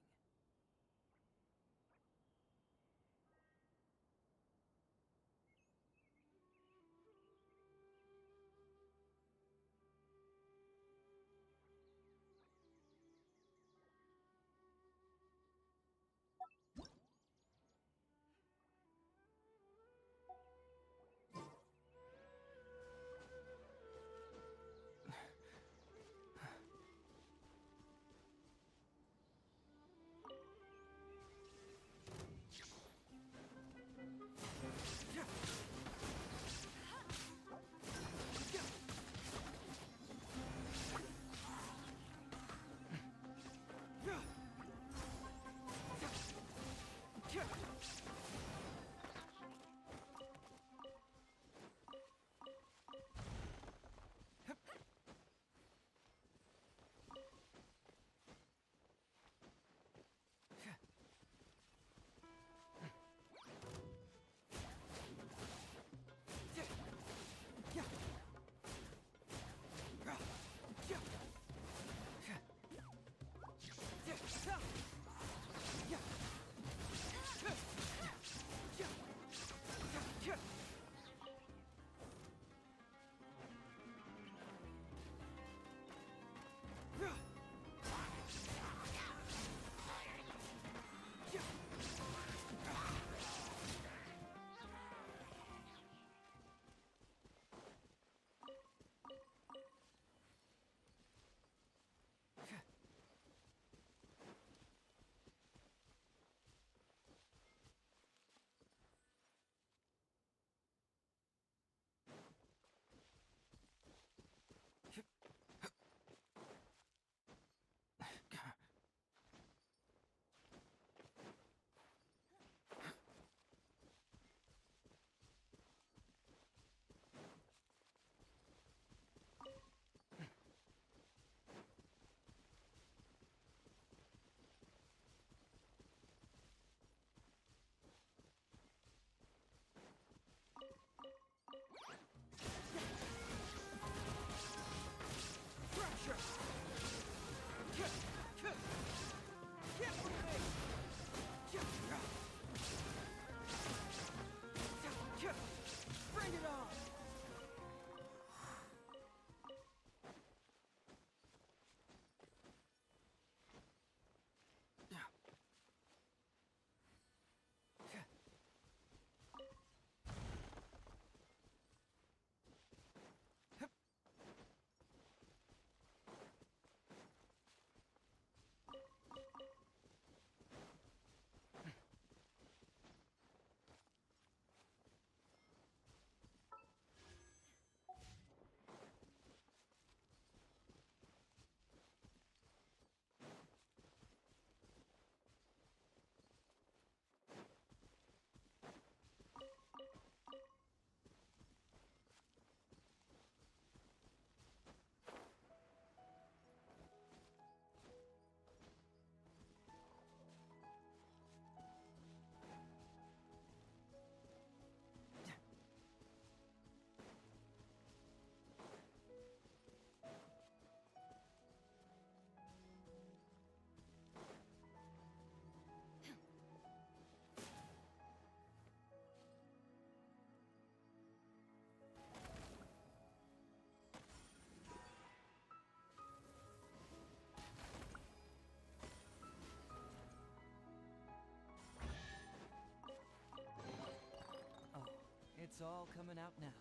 It's all coming out now.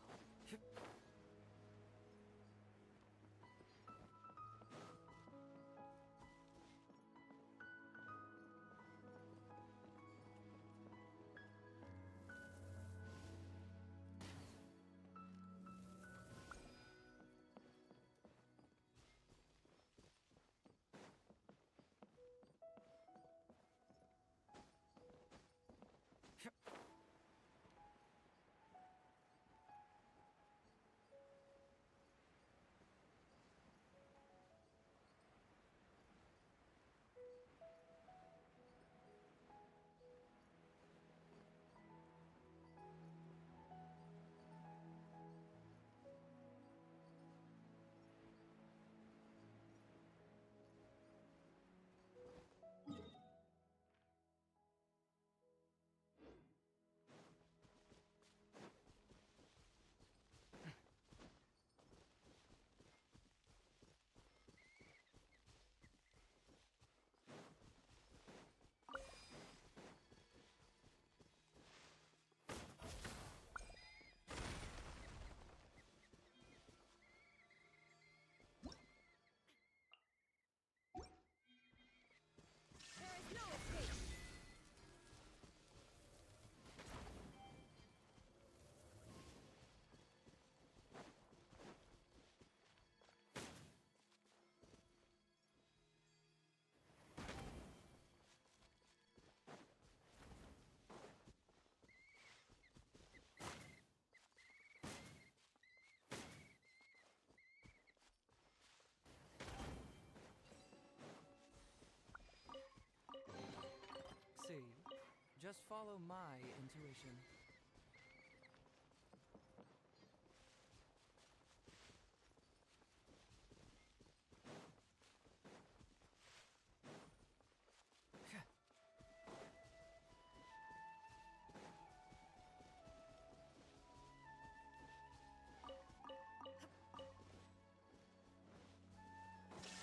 Just follow my intuition.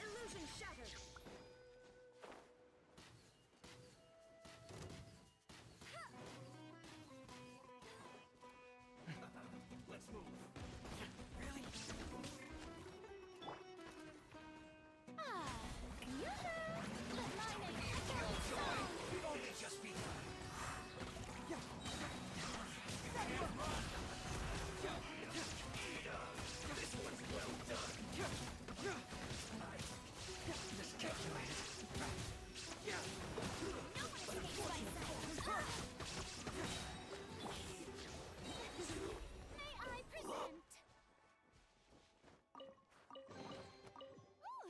Illusion shattered. Let's move. Really? We've only just begun. This one's well done. May I present? Ooh,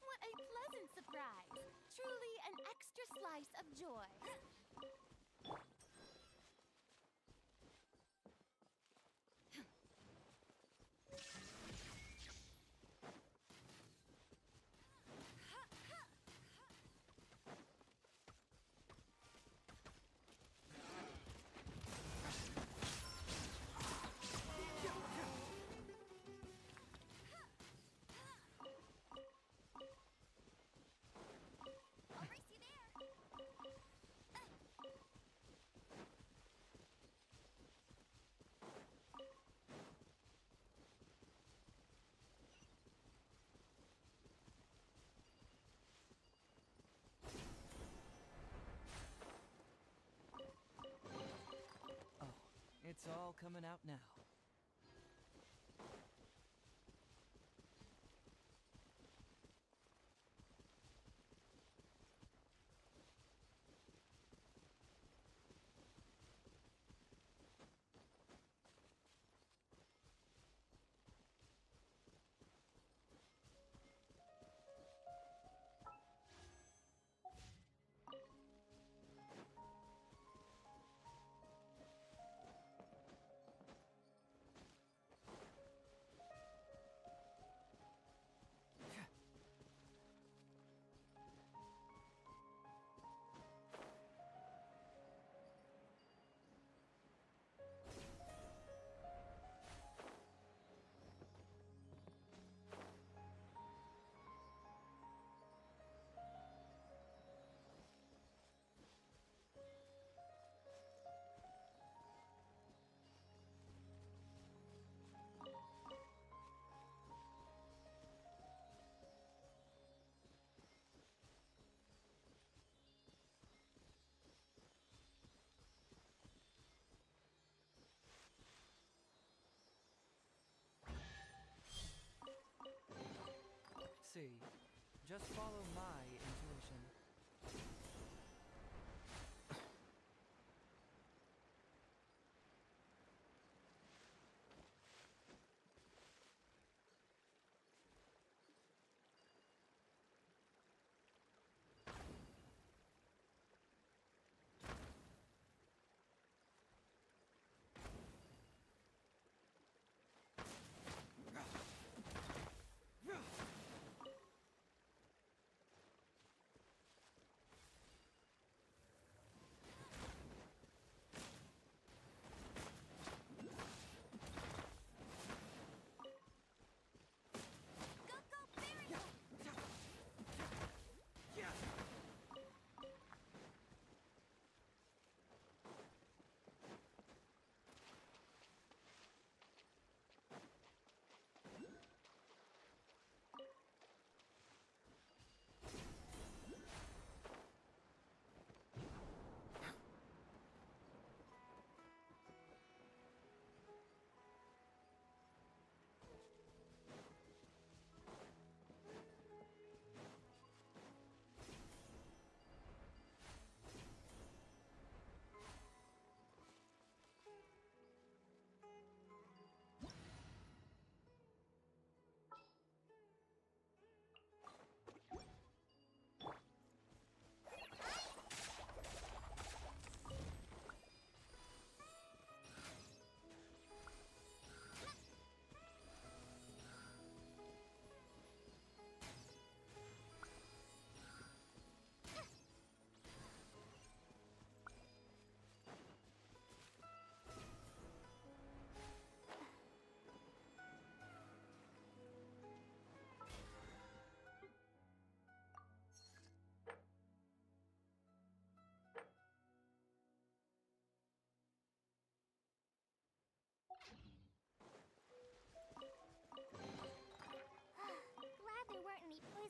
what a pleasant surprise. Truly an extra slice of joy. I'll race you there. Oh, it's all coming out now. See, just follow my intuition.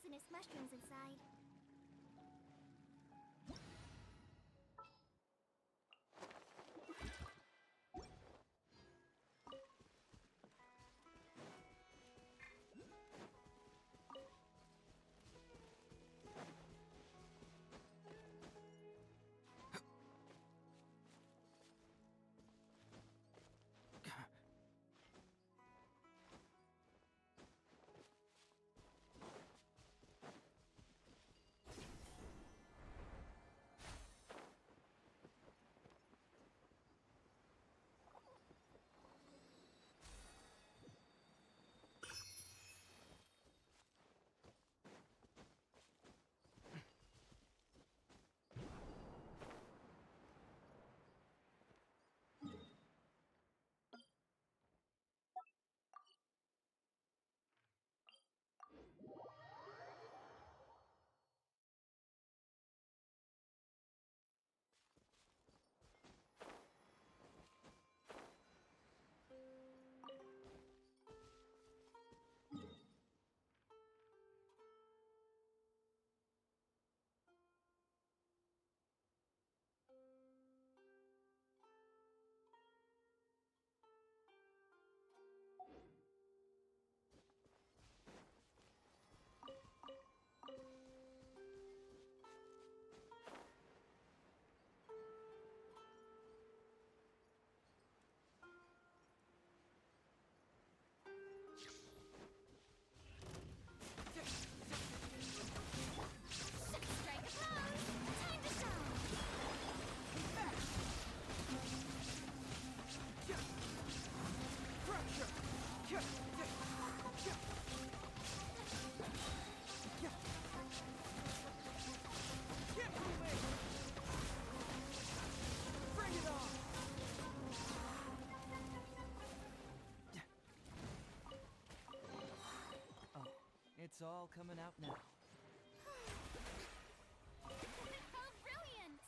poisonous mushrooms inside. It's all coming out now. Oh, brilliant!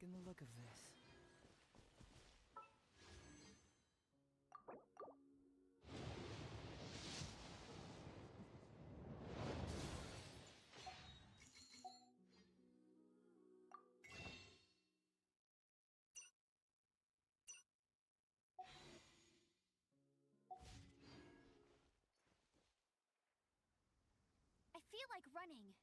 liking the look of this. I feel like running.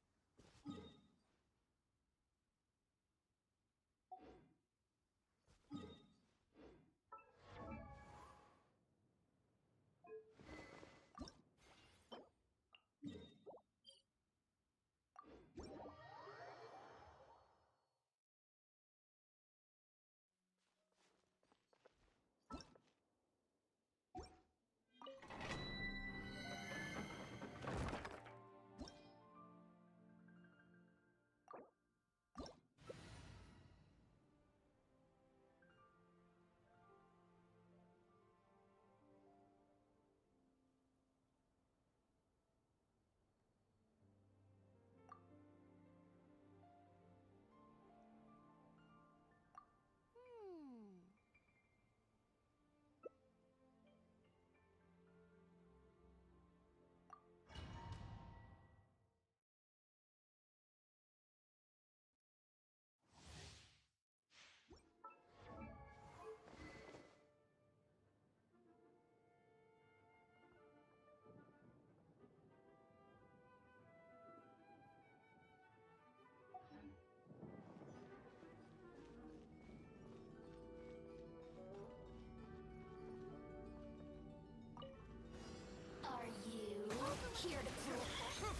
Are you here to prove?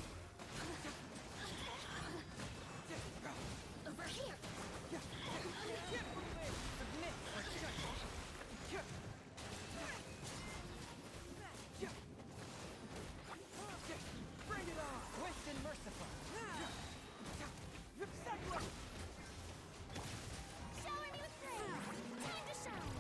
Over here! Submit or shut. Bring it on! Swift and merciful. Shower me with praise! Time to shine!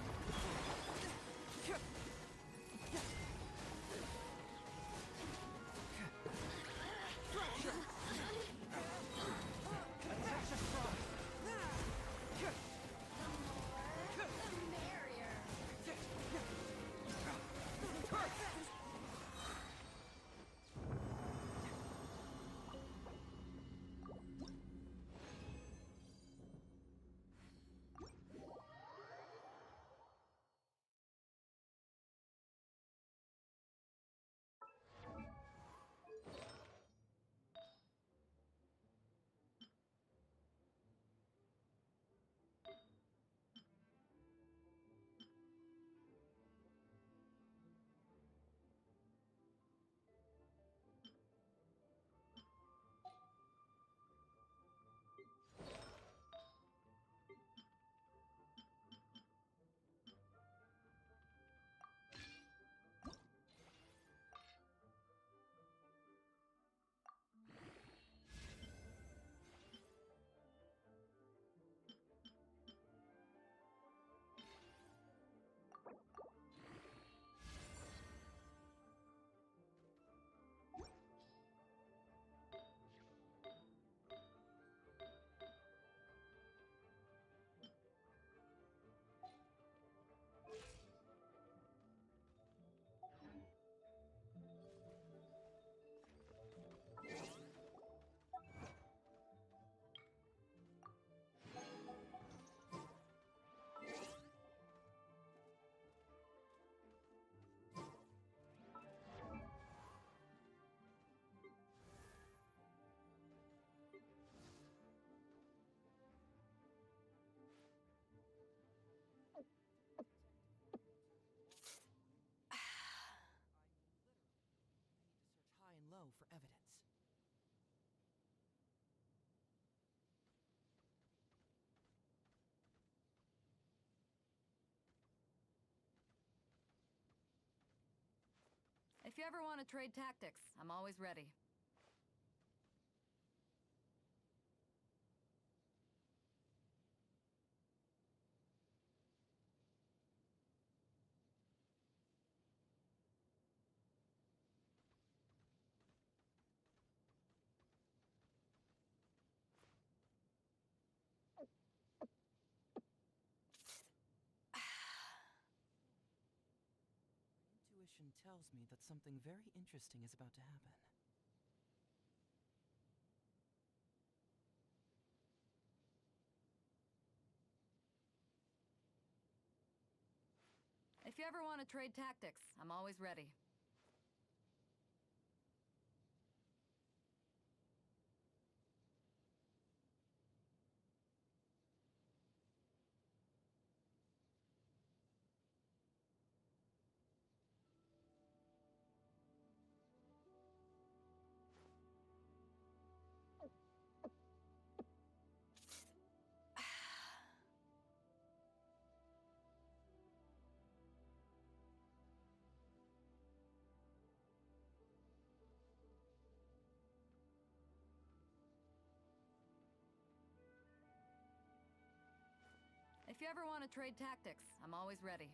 High and low for evidence. If you ever want to trade tactics, I'm always ready. tells me that something very interesting is about to happen. If you ever want to trade tactics, I'm always ready. If you ever want to trade tactics, I'm always ready.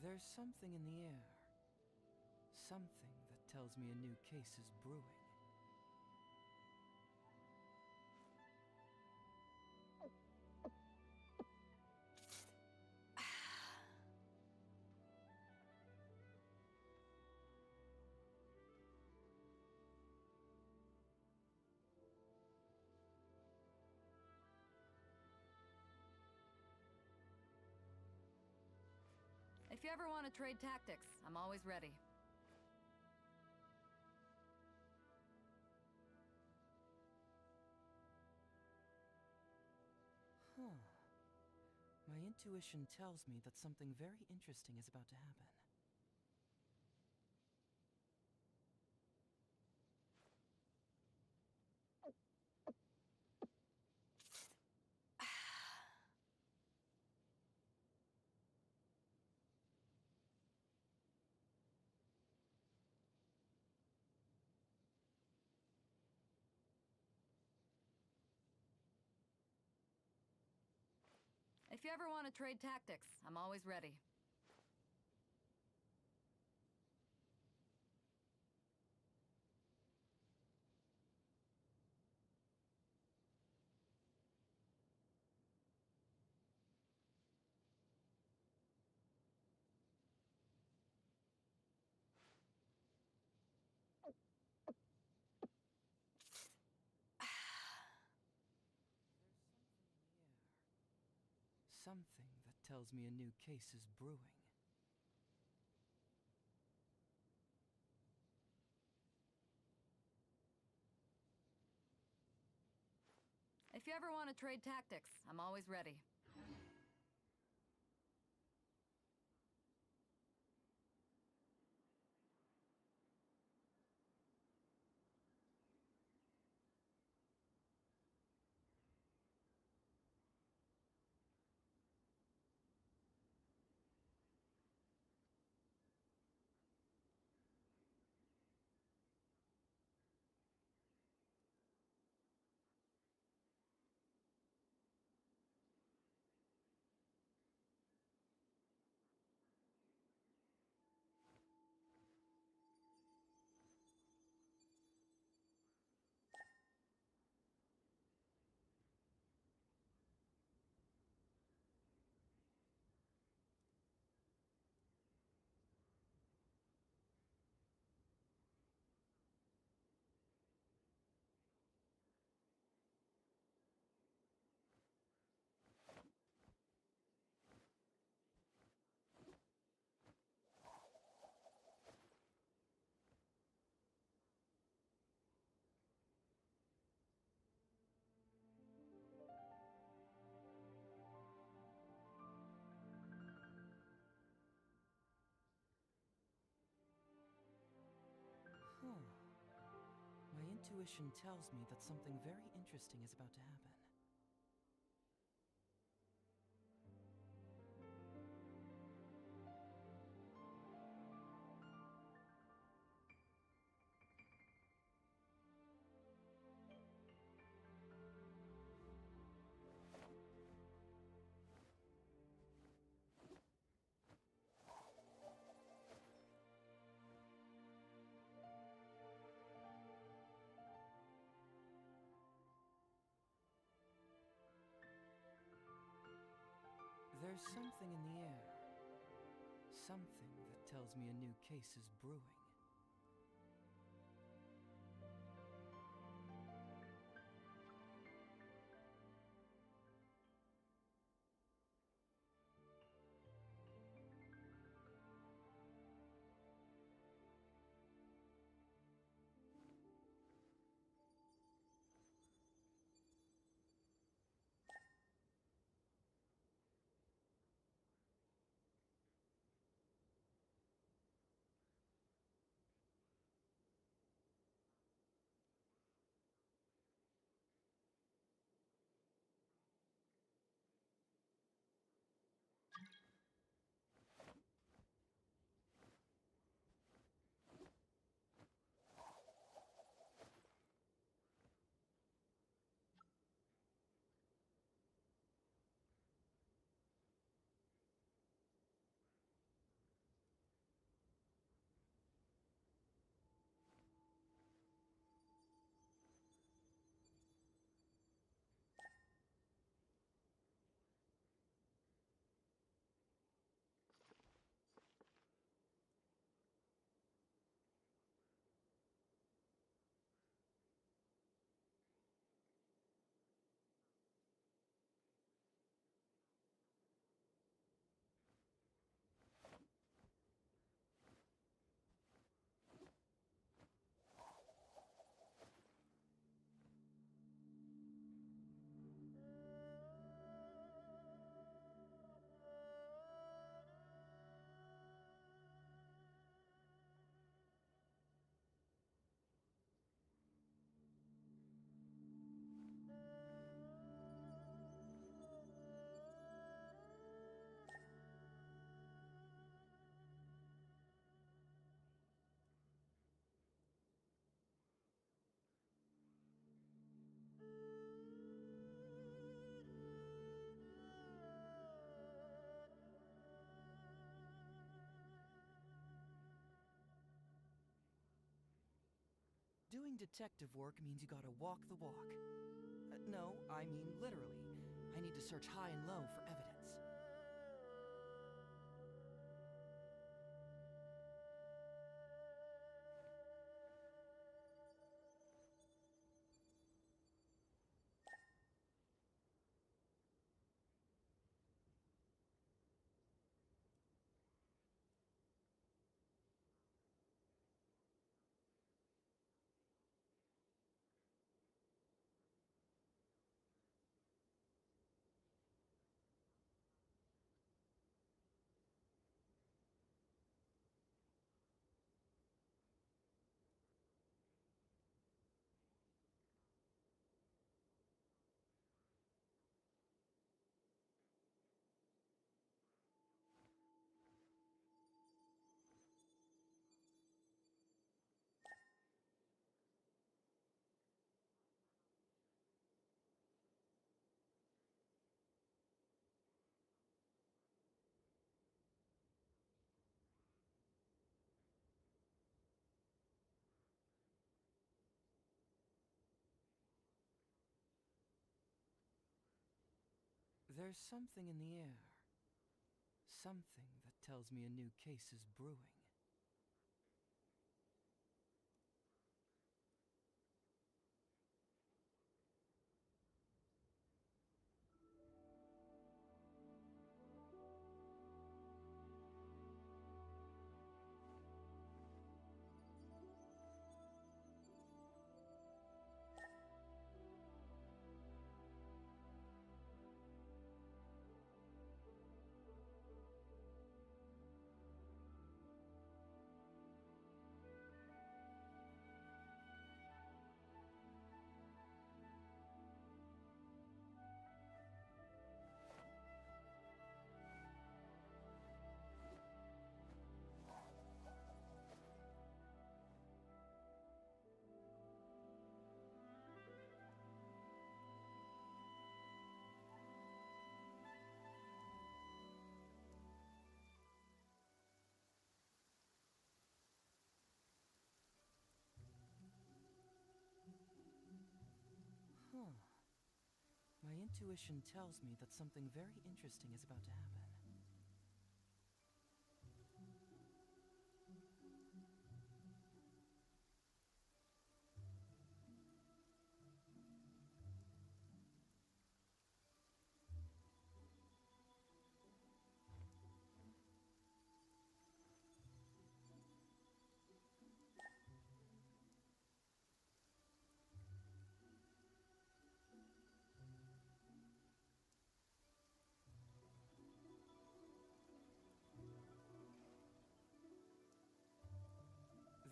There's something in the air. Something that tells me a new case is brewing. If you ever want to trade tactics, I'm always ready. Huh. My intuition tells me that something very interesting is about to happen. If you ever want to trade tactics, I'm always ready. Something that tells me a new case is brewing. If you ever want to trade tactics, I'm always ready. Huh. My intuition tells me that something very interesting is about to happen. There's something in the air. Something that tells me a new case is brewing. Doing detective work means you gotta walk the walk. No, I mean literally. I need to search high and low for evidence. There's something in the air. Something that tells me a new case is brewing. My intuition tells me that something very interesting is about to happen.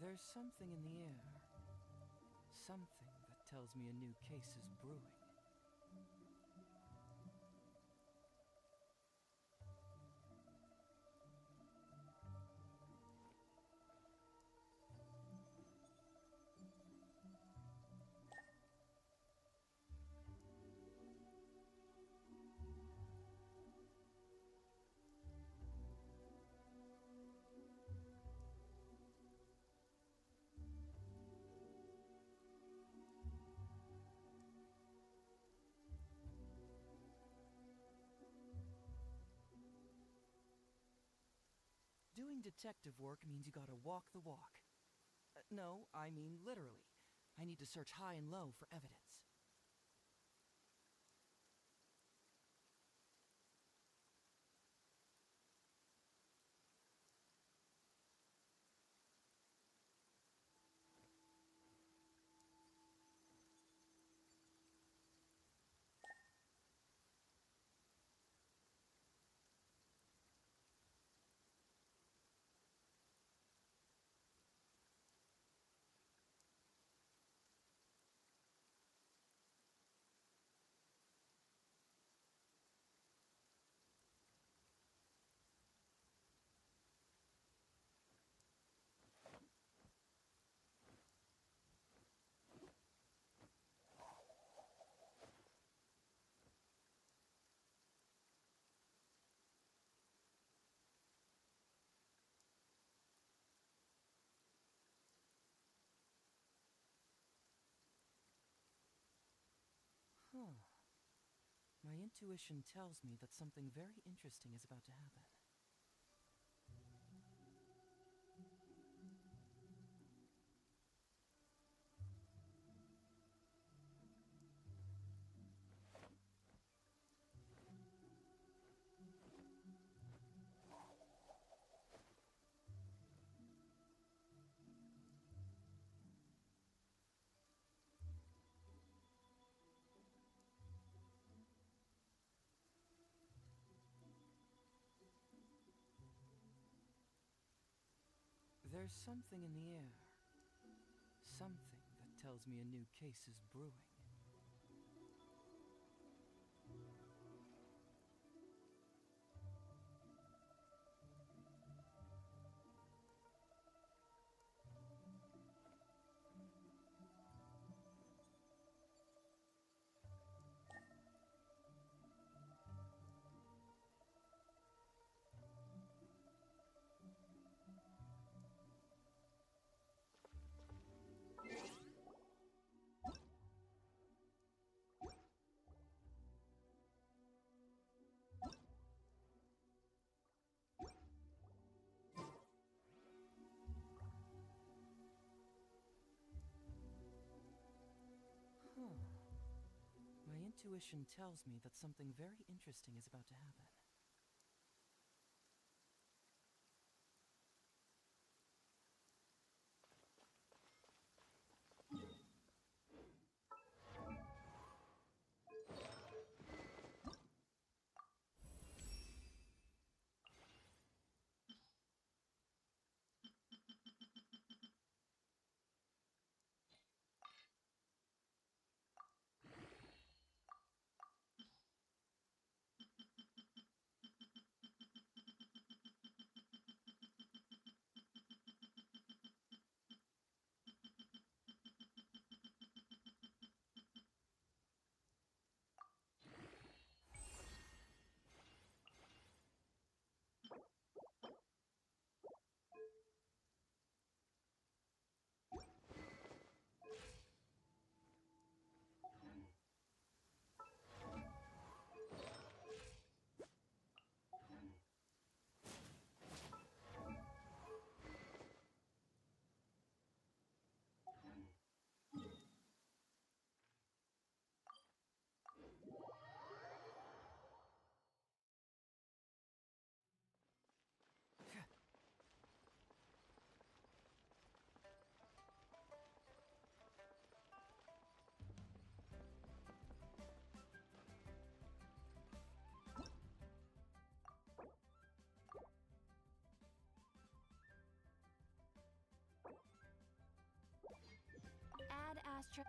There's something in the air. Something that tells me a new case is brewing. Doing detective work means you gotta walk the walk. No, I mean literally. I need to search high and low for evidence. Huh. My intuition tells me that something very interesting is about to happen. There's something in the air. Something that tells me a new case is brewing. Huh. My intuition tells me that something very interesting is about to happen. past trip.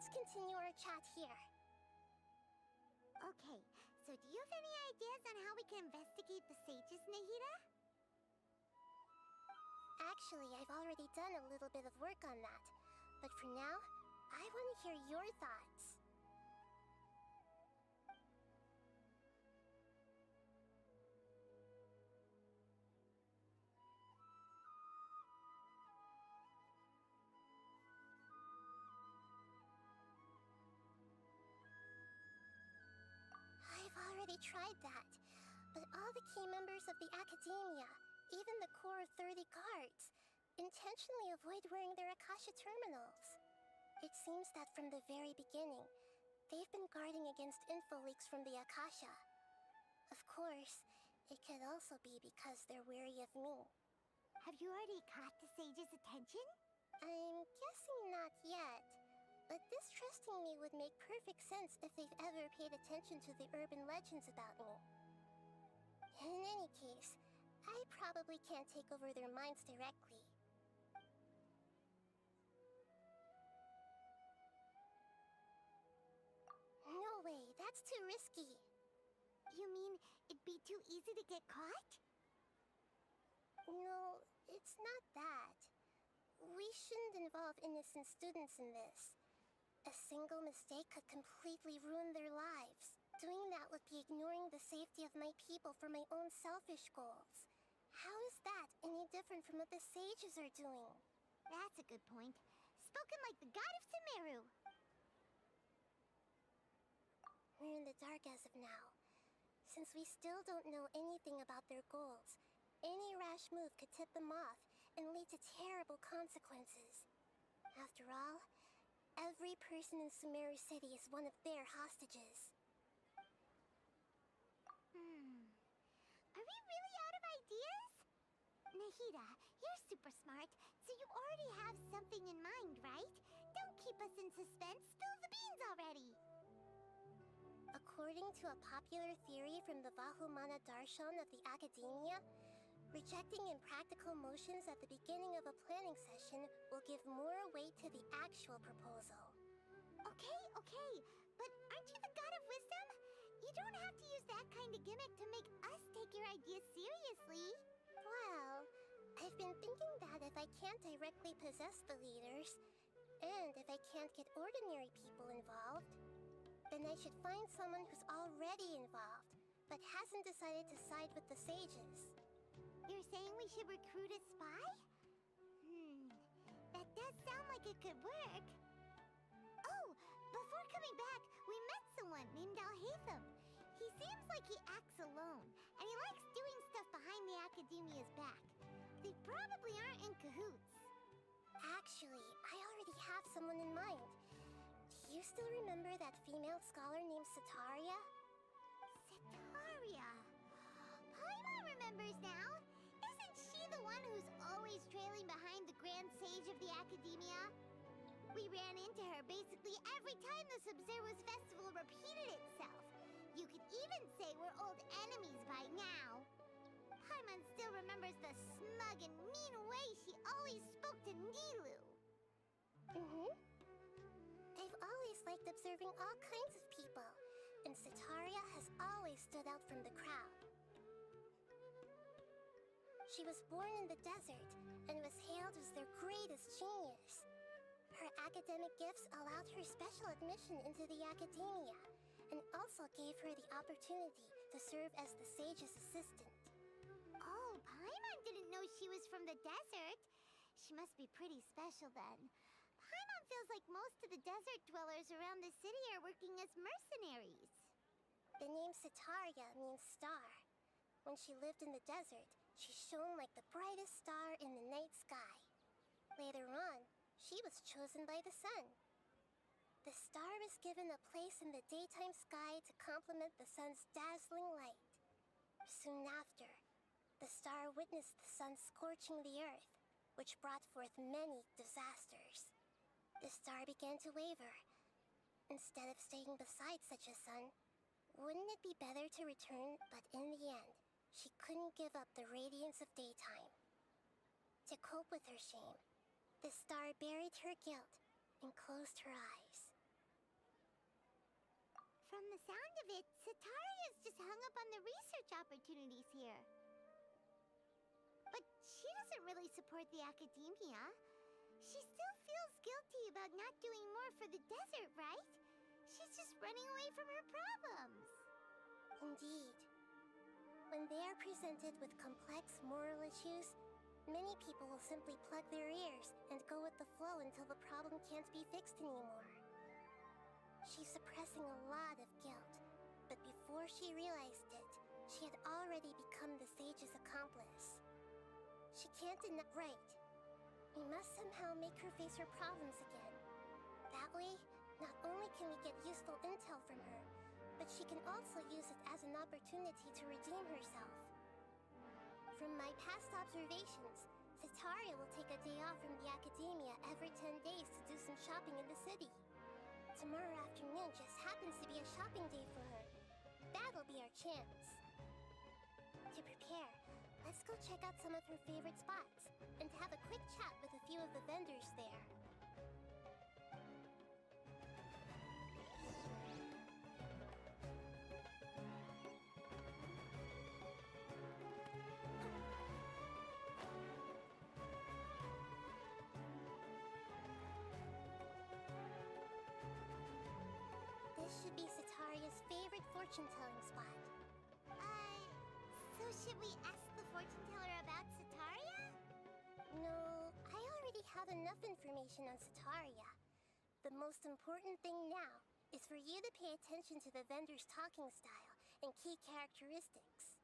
Let's continue our chat here. Okay, so do you have any ideas on how we can investigate the sages, Nahida? Actually, I've already done a little bit of work on that. But for now, I want to hear your thoughts. I've already tried that, but all the key members of the Academia, even the core 30 guards, intentionally avoid wearing their Akasha terminals. It seems that from the very beginning, they've been guarding against info leaks from the Akasha. Of course, it could also be because they're wary of me. Have you already caught the sage's attention? I'm guessing not yet. But distrusting me would make perfect sense if they've ever paid attention to the urban legends about me. In any case, I probably can't take over their minds directly. No way, that's too risky. You mean it'd be too easy to get caught? No, it's not that. We shouldn't involve innocent students in this. A single mistake could completely ruin their lives. Doing that would be ignoring the safety of my people for my own selfish goals. How is that any different from what the sages are doing? That's a good point. Spoken like the god of Sumeru. We're in the dark as of now. Since we still don't know anything about their goals, any rash move could tip them off and lead to terrible consequences. After all, every person in Sumeru City is one of their hostages. Are we really out of ideas? Nahida, you're super smart, so you already have something in mind, right? Don't keep us in suspense. Spill the beans already. According to a popular theory from the Vahumana Darshan of the Academia, rejecting impractical motions at the beginning of a planning session will give more weight to the actual proposal. Okay, but aren't you the god of wisdom? You don't have to use that kind of gimmick to make us take your ideas seriously. Well, I've been thinking that if I can't directly possess the leaders, and if I can't get ordinary people involved, then I should find someone who's already involved, but hasn't decided to side with the sages. You're saying we should recruit a spy? That does sound like it could work. Oh, before coming back, we met someone named Alhaitham. He seems like he acts alone, and he likes doing stuff behind the Academia's back. They probably aren't in cahoots. Actually, I already have someone in mind. Do you still remember that female scholar named Setaria? Setaria? Paimon remembers now. Isn't she the one who's always trailing behind the Grand Sage of the Academia? We ran into her basically every time the Sub-Zero's festival repeated itself. You could even say we're old enemies by now. Paimon still remembers the smug and mean way she always spoke to Nilu. I've always liked observing all kinds of people, and Setaria has always stood out from the crowd. She was born in the desert and was hailed as their greatest genius. Her academic gifts allowed her special admission into the Academia, and also gave her the opportunity to serve as the sage's assistant. Oh, Paimon didn't know she was from the desert. She must be pretty special then. Paimon feels like most of the desert dwellers around the city are working as mercenaries. The name Sitaria means star. When she lived in the desert, she shone like the brightest star in the night sky. Later on, she was chosen by the sun. The star was given a place in the daytime sky to complement the sun's dazzling light. Soon after, the star witnessed the sun scorching the earth, which brought forth many disasters. The star began to waver. Instead of staying beside such a sun, wouldn't it be better to return? But in the end, she couldn't give up the radiance of daytime. To cope with her shame, the star buried her guilt and closed her eyes. From the sound of it, Sitaria's just hung up on the research opportunities here. But she doesn't really support the academia. She still feels guilty about not doing more for the desert, right? She's just running away from her problems. Indeed. When they are presented with complex moral issues, many people will simply plug their ears and go with the flow until the problem can't be fixed anymore. She's suppressing a lot of guilt, but before she realized it, she had already become the sage's accomplice. She can't deny. Right. We must somehow make her face her problems again. That way, not only can we get useful intel from her, but she can also use it as an opportunity to redeem herself. From my past observations, Sitaria will take a day off from the academia every 10 days to do some shopping in the city. Tomorrow afternoon just happens to be a shopping day for her. That'll be our chance. To prepare, let's go check out some of her favorite spots and have a quick chat with a few of the vendors there. This should be Sitaria's favorite fortune-telling spot. So should we ask the fortune teller about Sitaria? No, I already have enough information on Sitaria. The most important thing now is for you to pay attention to the vendor's talking style and key characteristics.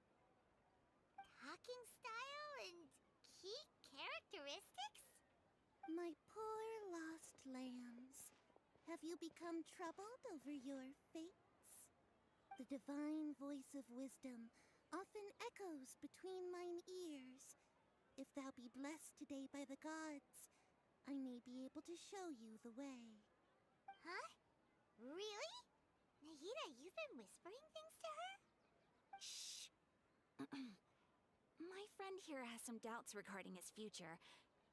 Talking style and key characteristics? My poor lost lambs. Have you become troubled over your fates? The divine voice of wisdom often echoes between mine ears. If thou be blessed today by the gods, I may be able to show you the way. Huh? Really? Nahida, you've been whispering things to her? Shh. My friend here has some doubts regarding his future.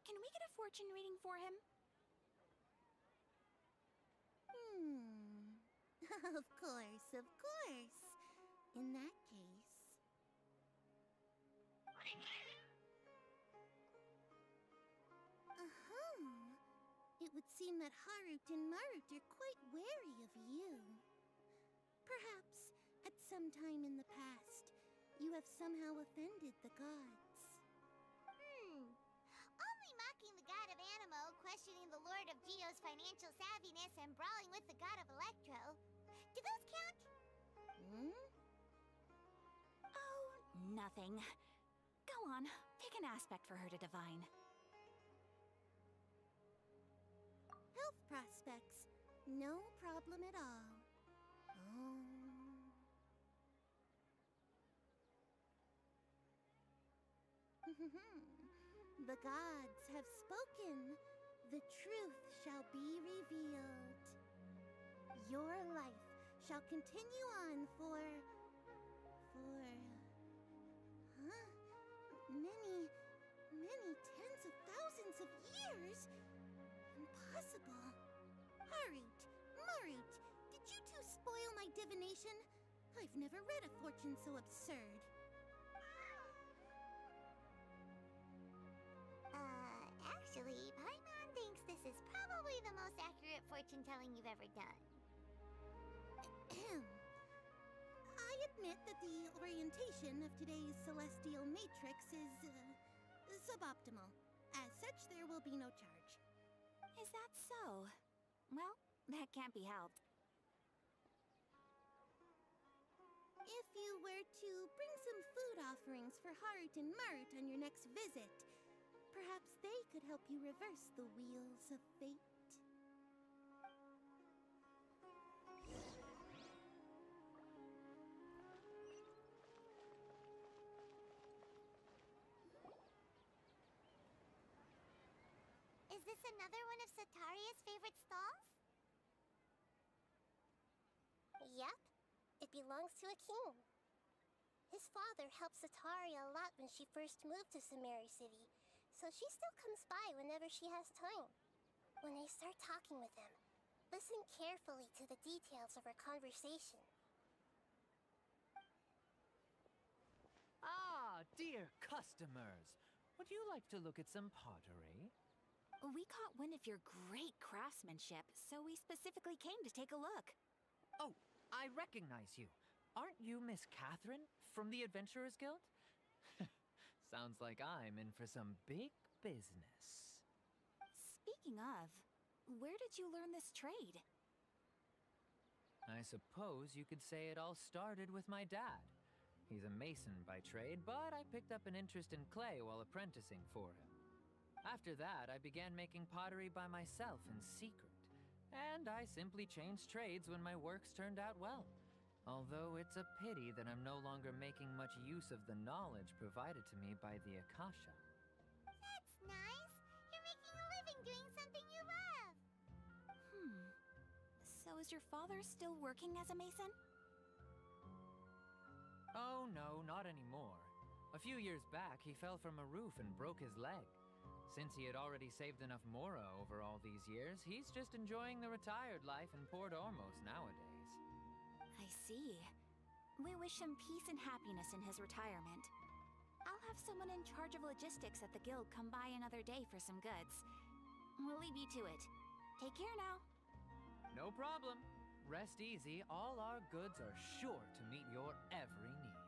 Can we get a fortune reading for him? Of course, of course. In that case... It would seem that Harut and Marut are quite wary of you. Perhaps, at some time in the past, you have somehow offended the gods. Only mocking the god of Animo, questioning the lord of Geo's financial savviness, and brawling with the god of Electro. Do those count? Oh, nothing. Go on, pick an aspect for her to divine. Health prospects. No problem at all. The gods have spoken. The truth shall be revealed. Your life shall continue on for... many tens of thousands of years? Impossible. Harut, Marut, did you two spoil my divination? I've never read a fortune so absurd. Actually, Paimon thinks this is probably the most accurate fortune-telling you've ever done. admit that the orientation of today's celestial matrix is, suboptimal. As such, there will be no charge. Is that so? Well, that can't be helped. If you were to bring some food offerings for Heart and Mart on your next visit, perhaps they could help you reverse the wheels of fate. Is this another one of Sataria's favorite stalls? Yep. It belongs to a king. His father helped Sataria a lot when she first moved to Samari City, so she still comes by whenever she has time. When I start talking with him, listen carefully to the details of our conversation. Ah, dear customers. Would you like to look at some pottery? We caught wind of your great craftsmanship, so we specifically came to take a look. Oh, I recognize you. Aren't you Miss Catherine from the Adventurers Guild? Sounds like I'm in for some big business. Speaking of, where did you learn this trade? I suppose you could say it all started with my dad. He's a mason by trade, but I picked up an interest in clay while apprenticing for him. After that, I began making pottery by myself in secret. And I simply changed trades when my works turned out well. Although it's a pity that I'm no longer making much use of the knowledge provided to me by the Akasha. That's nice. You're making a living doing something you love. So is your father still working as a mason? Oh no, not anymore. A few years back, he fell from a roof and broke his leg. Since he had already saved enough mora over all these years, he's just enjoying the retired life in Port Ormos nowadays. I see. We wish him peace and happiness in his retirement. I'll have someone in charge of logistics at the guild come by another day for some goods. We'll leave you to it. Take care now. No problem. Rest easy, all our goods are sure to meet your every need.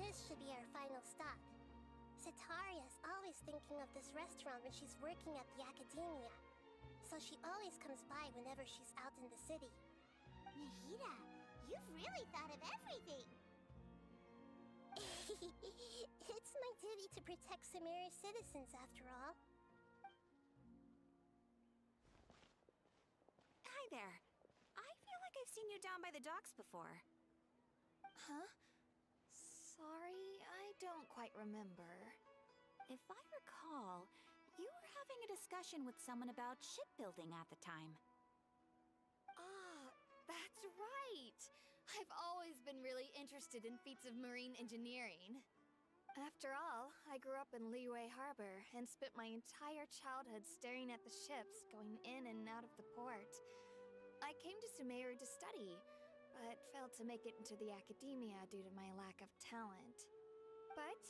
This should be our final stop. Sataria's always thinking of this restaurant when she's working at the academia, so she always comes by whenever she's out in the city. Nahida, you've really thought of everything. It's my duty to protect Samari's citizens, after all. Hi there. I feel like I've seen you down by the docks before. Huh? Sorry, I don't quite remember. If I recall, you were having a discussion with someone about shipbuilding at the time. Ah, that's right! I've always been really interested in feats of marine engineering. After all, I grew up in Liyue Harbor and spent my entire childhood staring at the ships going in and out of the port. I came to Sumeru to study, but failed to make it into the academia due to my lack of talent. But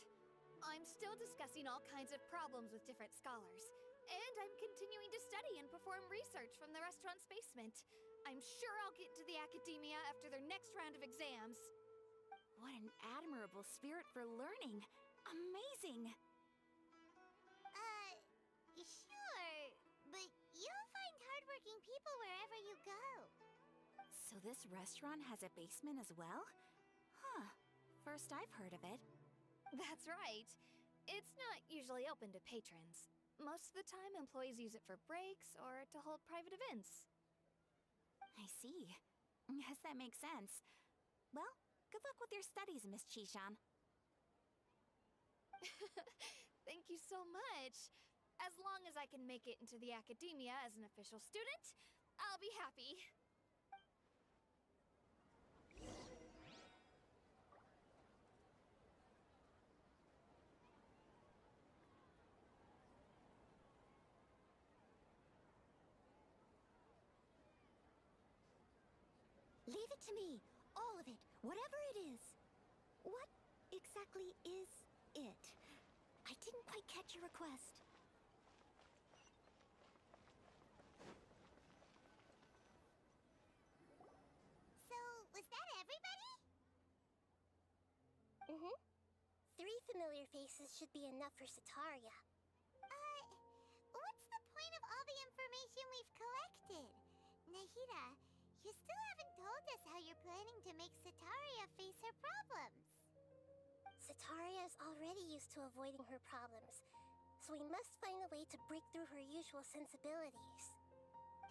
I'm still discussing all kinds of problems with different scholars, and I'm continuing to study and perform research from the restaurant's basement. I'm sure I'll get into the academia after their next round of exams. What an admirable spirit for learning! Amazing! Sure, but you'll find hardworking people wherever you go. So this restaurant has a basement as well? Huh. First I've heard of it. That's right. It's not usually open to patrons. Most of the time, employees use it for breaks or to hold private events. I see. Yes, that makes sense. Well, good luck with your studies, Miss Chishan. Thank you so much. As long as I can make it into the academia as an official student, I'll be happy. Leave it to me. All of it. Whatever it is. What exactly is it? I didn't quite catch your request. So, was that everybody? Mm-hmm. 3 familiar faces should be enough for Sataria. What's the point of all the information we've collected? Nahida, you still haven't told us how you're planning to make Sataria face her problems. Sataria is already used to avoiding her problems, so we must find a way to break through her usual sensibilities.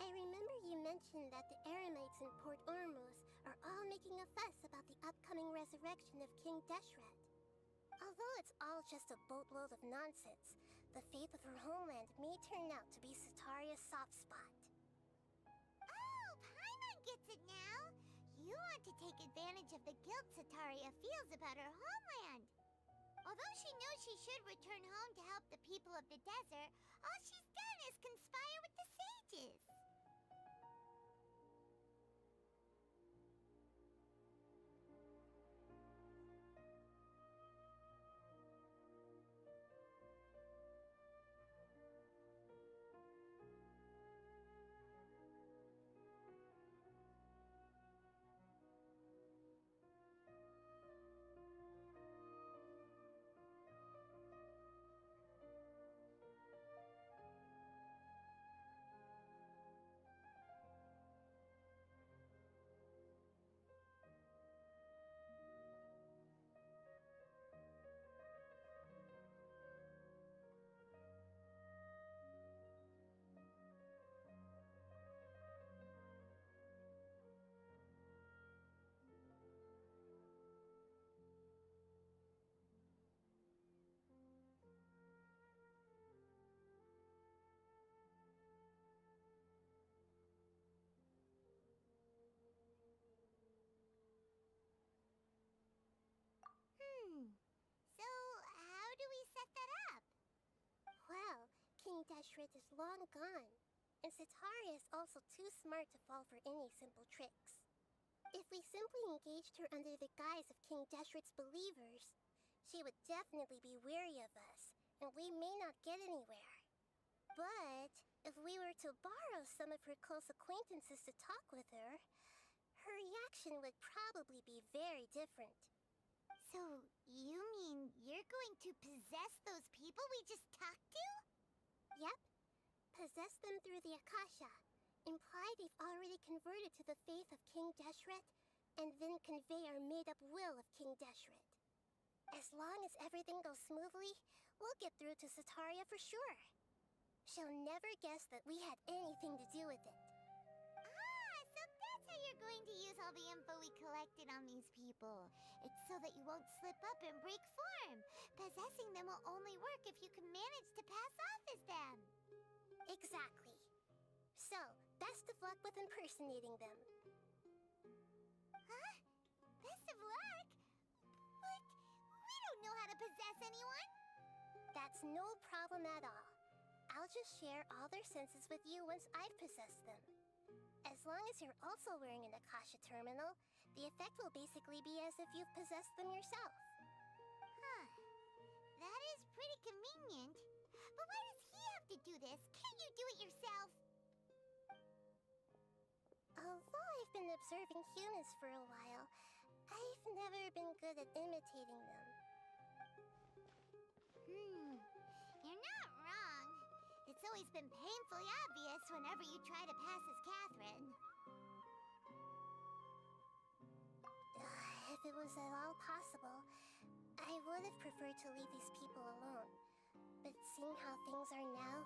I remember you mentioned that the Eremites in Port Ormuz are all making a fuss about the upcoming resurrection of King Deshret. Although it's all just a boatload of nonsense, the fate of her homeland may turn out to be Sataria's soft spot. Oh, Paimon gets it now! You want to take advantage of the guilt Sataria feels about her homeland. Although she knows she should return home to help the people of the desert, all she's done is conspire with the sages. So, how do we set that up? Well, King Deshret is long gone, and Sataria is also too smart to fall for any simple tricks. If we simply engaged her under the guise of King Deshret's believers, she would definitely be weary of us, and we may not get anywhere. But if we were to borrow some of her close acquaintances to talk with her, her reaction would probably be very different. So, you mean you're going to possess those people we just talked to? Yep. Possess them through the Akasha. Imply they've already converted to the faith of King Deshret, and then convey our made-up will of King Deshret. As long as everything goes smoothly, we'll get through to Sataria for sure. She'll never guess that we had anything to do with it. So that's how you're going to use all the info we collected on these people. It's so that you won't slip up and break form. Possessing them will only work if you can manage to pass off as them. Exactly. So, best of luck with impersonating them. Huh? Best of luck? But we don't know how to possess anyone. That's no problem at all. I'll just share all their senses with you once I've possessed them. As long as you're also wearing an Akasha terminal, the effect will basically be as if you've possessed them yourself. Huh. That is pretty convenient. But why does he have to do this? Can't you do it yourself? Although I've been observing humans for a while, I've never been good at imitating them. You're not wrong. It's always been painfully obvious whenever you try to pass as Catherine. If it was at all possible, I would have preferred to leave these people alone. But seeing how things are now,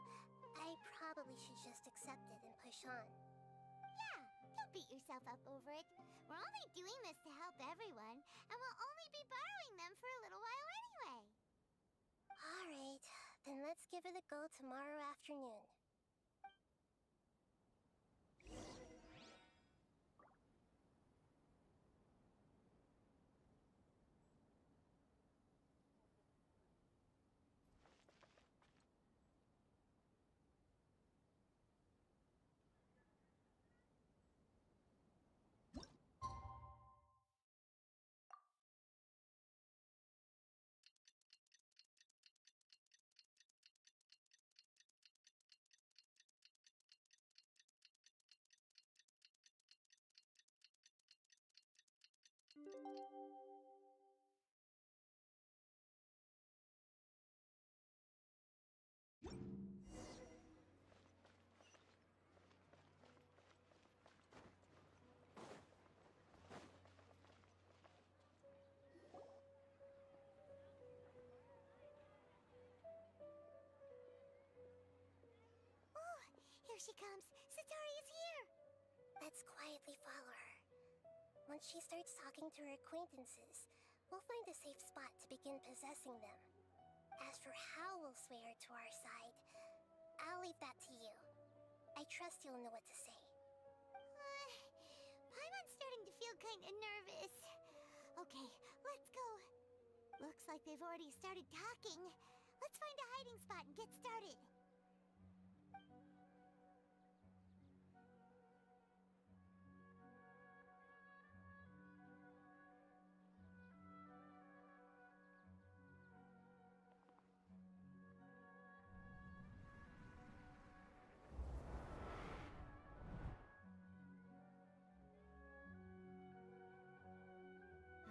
I probably should just accept it and push on. Yeah, don't beat yourself up over it. We're only doing this to help everyone, and we'll only be borrowing them for a little while anyway. Alright, then let's give it a go tomorrow afternoon. Oh, here she comes. Satori is here. Let's quietly follow her. Once she starts talking to her acquaintances, we'll find a safe spot to begin possessing them. As for how we'll sway her to our side, I'll leave that to you. I trust you'll know what to say. Paimon's starting to feel kinda nervous. Okay, let's go. Looks like they've already started talking. Let's find a hiding spot and get started.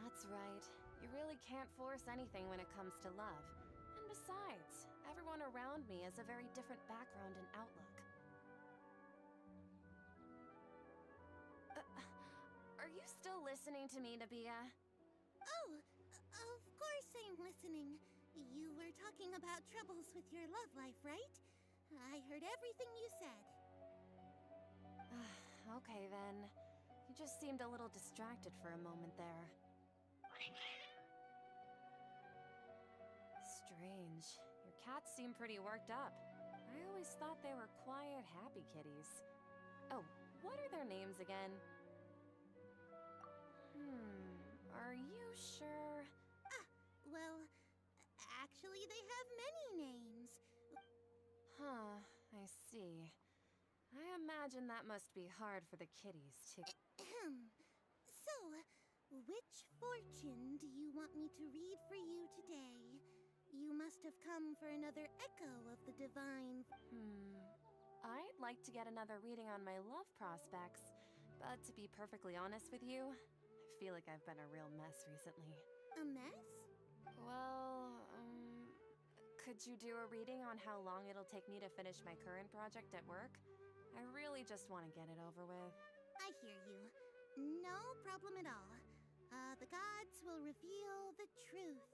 That's right. You really can't force anything when it comes to love. And besides, everyone around me has a very different background and outlook. Are you still listening to me, Nabia? Oh, of course I'm listening. You were talking about troubles with your love life, right? I heard everything you said. Okay then. You just seemed a little distracted for a moment there. Strange. Your cats seem pretty worked up. I always thought they were quiet, happy kitties. Oh, what are their names again? Are you sure? Well, actually they have many names. Huh, I see. I imagine that must be hard for the kitties to... So, which fortune do you want me to read for you today? You must have come for another echo of the divine... I'd like to get another reading on my love prospects, but to be perfectly honest with you, I feel like I've been a real mess recently. A mess? Well, could you do a reading on how long it'll take me to finish my current project at work? I really just want to get it over with. I hear you. No problem at all. The gods will reveal the truth.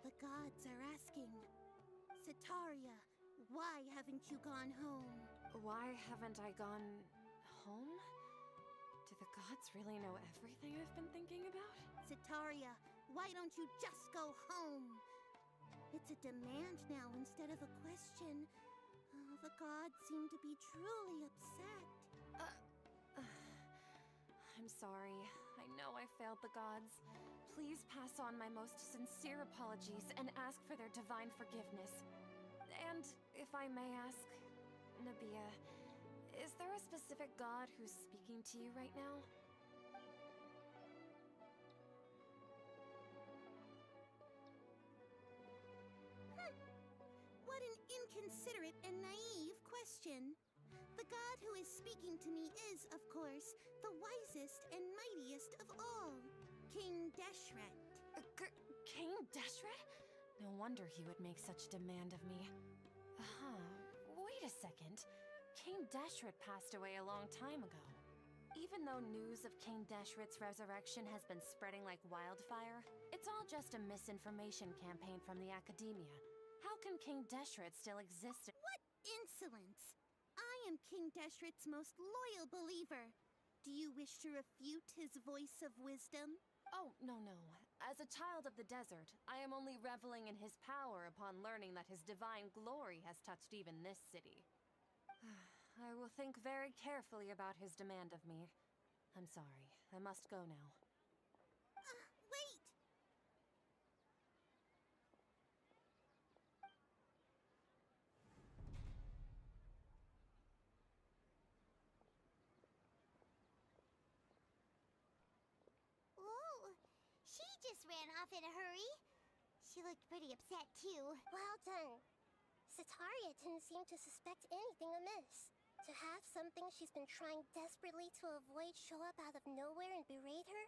The gods are asking, Sataria, why haven't you gone home? Why haven't I gone home? Do the gods really know everything I've been thinking about? Sataria, why don't you just go home? It's a demand now instead of a question. The gods seem to be truly upset. I'm sorry. I know I failed the gods. Please pass on my most sincere apologies and ask for their divine forgiveness. And, if I may ask, Nabia, is there a specific god who's speaking to you right now? What an inconsiderate and naive question. The god who is speaking to me is, of course, the wisest and mightiest of all, King Deshret. King Deshret? No wonder he would make such demand of me. Wait a second. King Deshret passed away a long time ago. Even though news of King Deshret's resurrection has been spreading like wildfire, it's all just a misinformation campaign from the academia. How can King Deshret still exist? What insolence! I am King Deshret's most loyal believer. Do you wish to refute his voice of wisdom? Oh, no. As a child of the desert, I am only reveling in his power upon learning that his divine glory has touched even this city. I will think very carefully about his demand of me. I'm sorry. I must go now. Wait! Whoa! She just ran off in a hurry. She looked pretty upset, too. Well done. Sataria didn't seem to suspect anything amiss. To have something she's been trying desperately to avoid show up out of nowhere and berate her,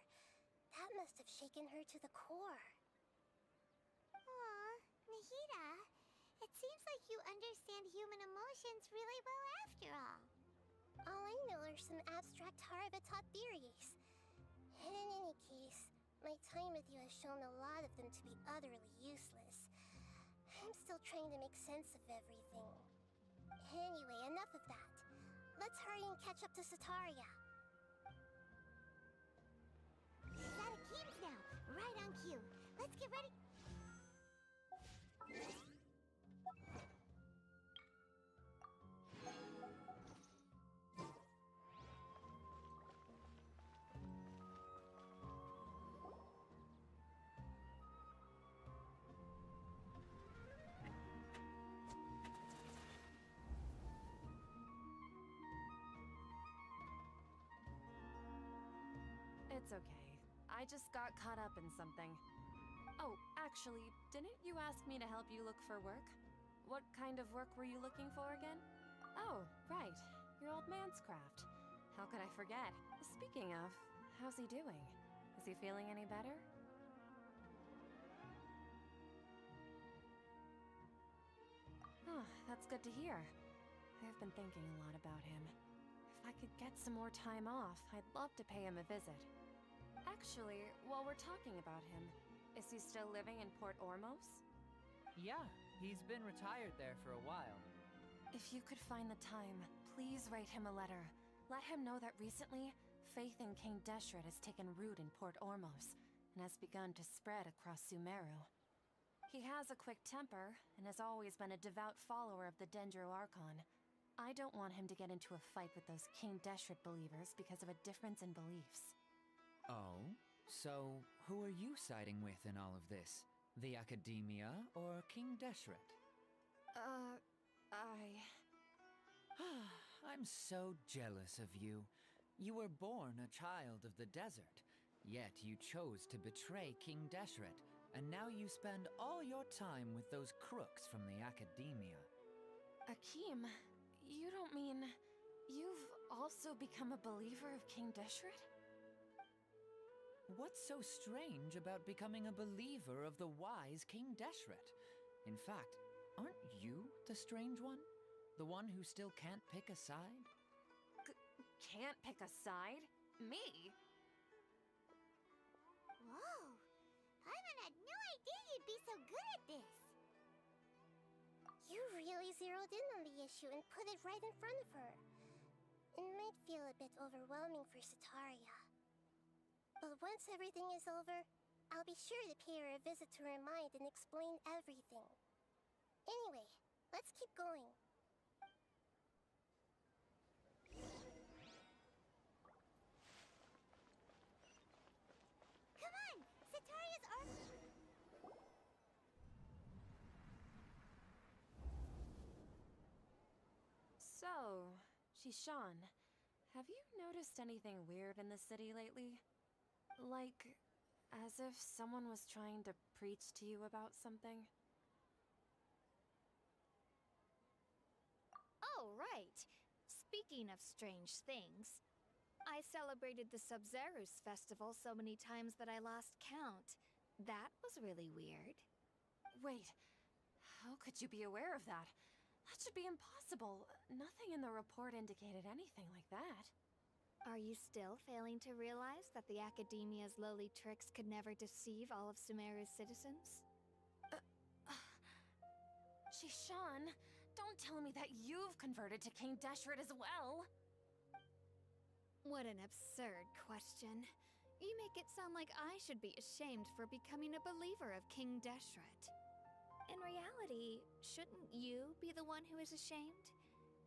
that must have shaken her to the core. Aw, Nahida, it seems like you understand human emotions really well after all. All I know are some abstract Harabatot theories. And in any case, my time with you has shown a lot of them to be utterly useless. I'm still trying to make sense of everything. Anyway, enough of that. Let's hurry and catch up to Sataria. She's out of Keems now, right on cue. Let's get ready. It's okay. I just got caught up in something. Oh, actually, didn't you ask me to help you look for work? What kind of work were you looking for again? Oh, right. Your old man's craft. How could I forget? Speaking of, how's he doing? Is he feeling any better? Oh, that's good to hear. I've been thinking a lot about him. If I could get some more time off, I'd love to pay him a visit. Actually, while we're talking about him, is he still living in Port Ormos? Yeah, he's been retired there for a while. If you could find the time, please write him a letter. Let him know that recently, faith in King Deshret has taken root in Port Ormos and has begun to spread across Sumeru. He has a quick temper and has always been a devout follower of the Dendro Archon. I don't want him to get into a fight with those King Deshret believers because of a difference in beliefs. Oh? So, who are you siding with in all of this? The Academia or King Deshret? I'm so jealous of you. You were born a child of the desert, yet you chose to betray King Deshret, and now you spend all your time with those crooks from the Academia. Akeem, you don't mean you've also become a believer of King Deshret? What's so strange about becoming a believer of the wise King Deshret? In fact, aren't you the strange one? The one who still can't pick a side? Can't pick a side? Me? Whoa! Paimon had no idea you'd be so good at this! You really zeroed in on the issue and put it right in front of her. It might feel a bit overwhelming for Sataria. But once everything is over, I'll be sure to pay her a visit to her mind and explain everything. Anyway, let's keep going. Come on! Sataria's arm... So, Shishan, have you noticed anything weird in the city lately? Like, as if someone was trying to preach to you about something? Oh, right. Speaking of strange things, I celebrated the Sub-Zerus festival so many times that I lost count. That was really weird. Wait, how could you be aware of that? That should be impossible. Nothing in the report indicated anything like that. Are you still failing to realize that the Academia's lowly tricks could never deceive all of Sumeru's citizens? Shishan, don't tell me that you've converted to King Deshret as well! What an absurd question. You make it sound like I should be ashamed for becoming a believer of King Deshret. In reality, shouldn't you be the one who is ashamed?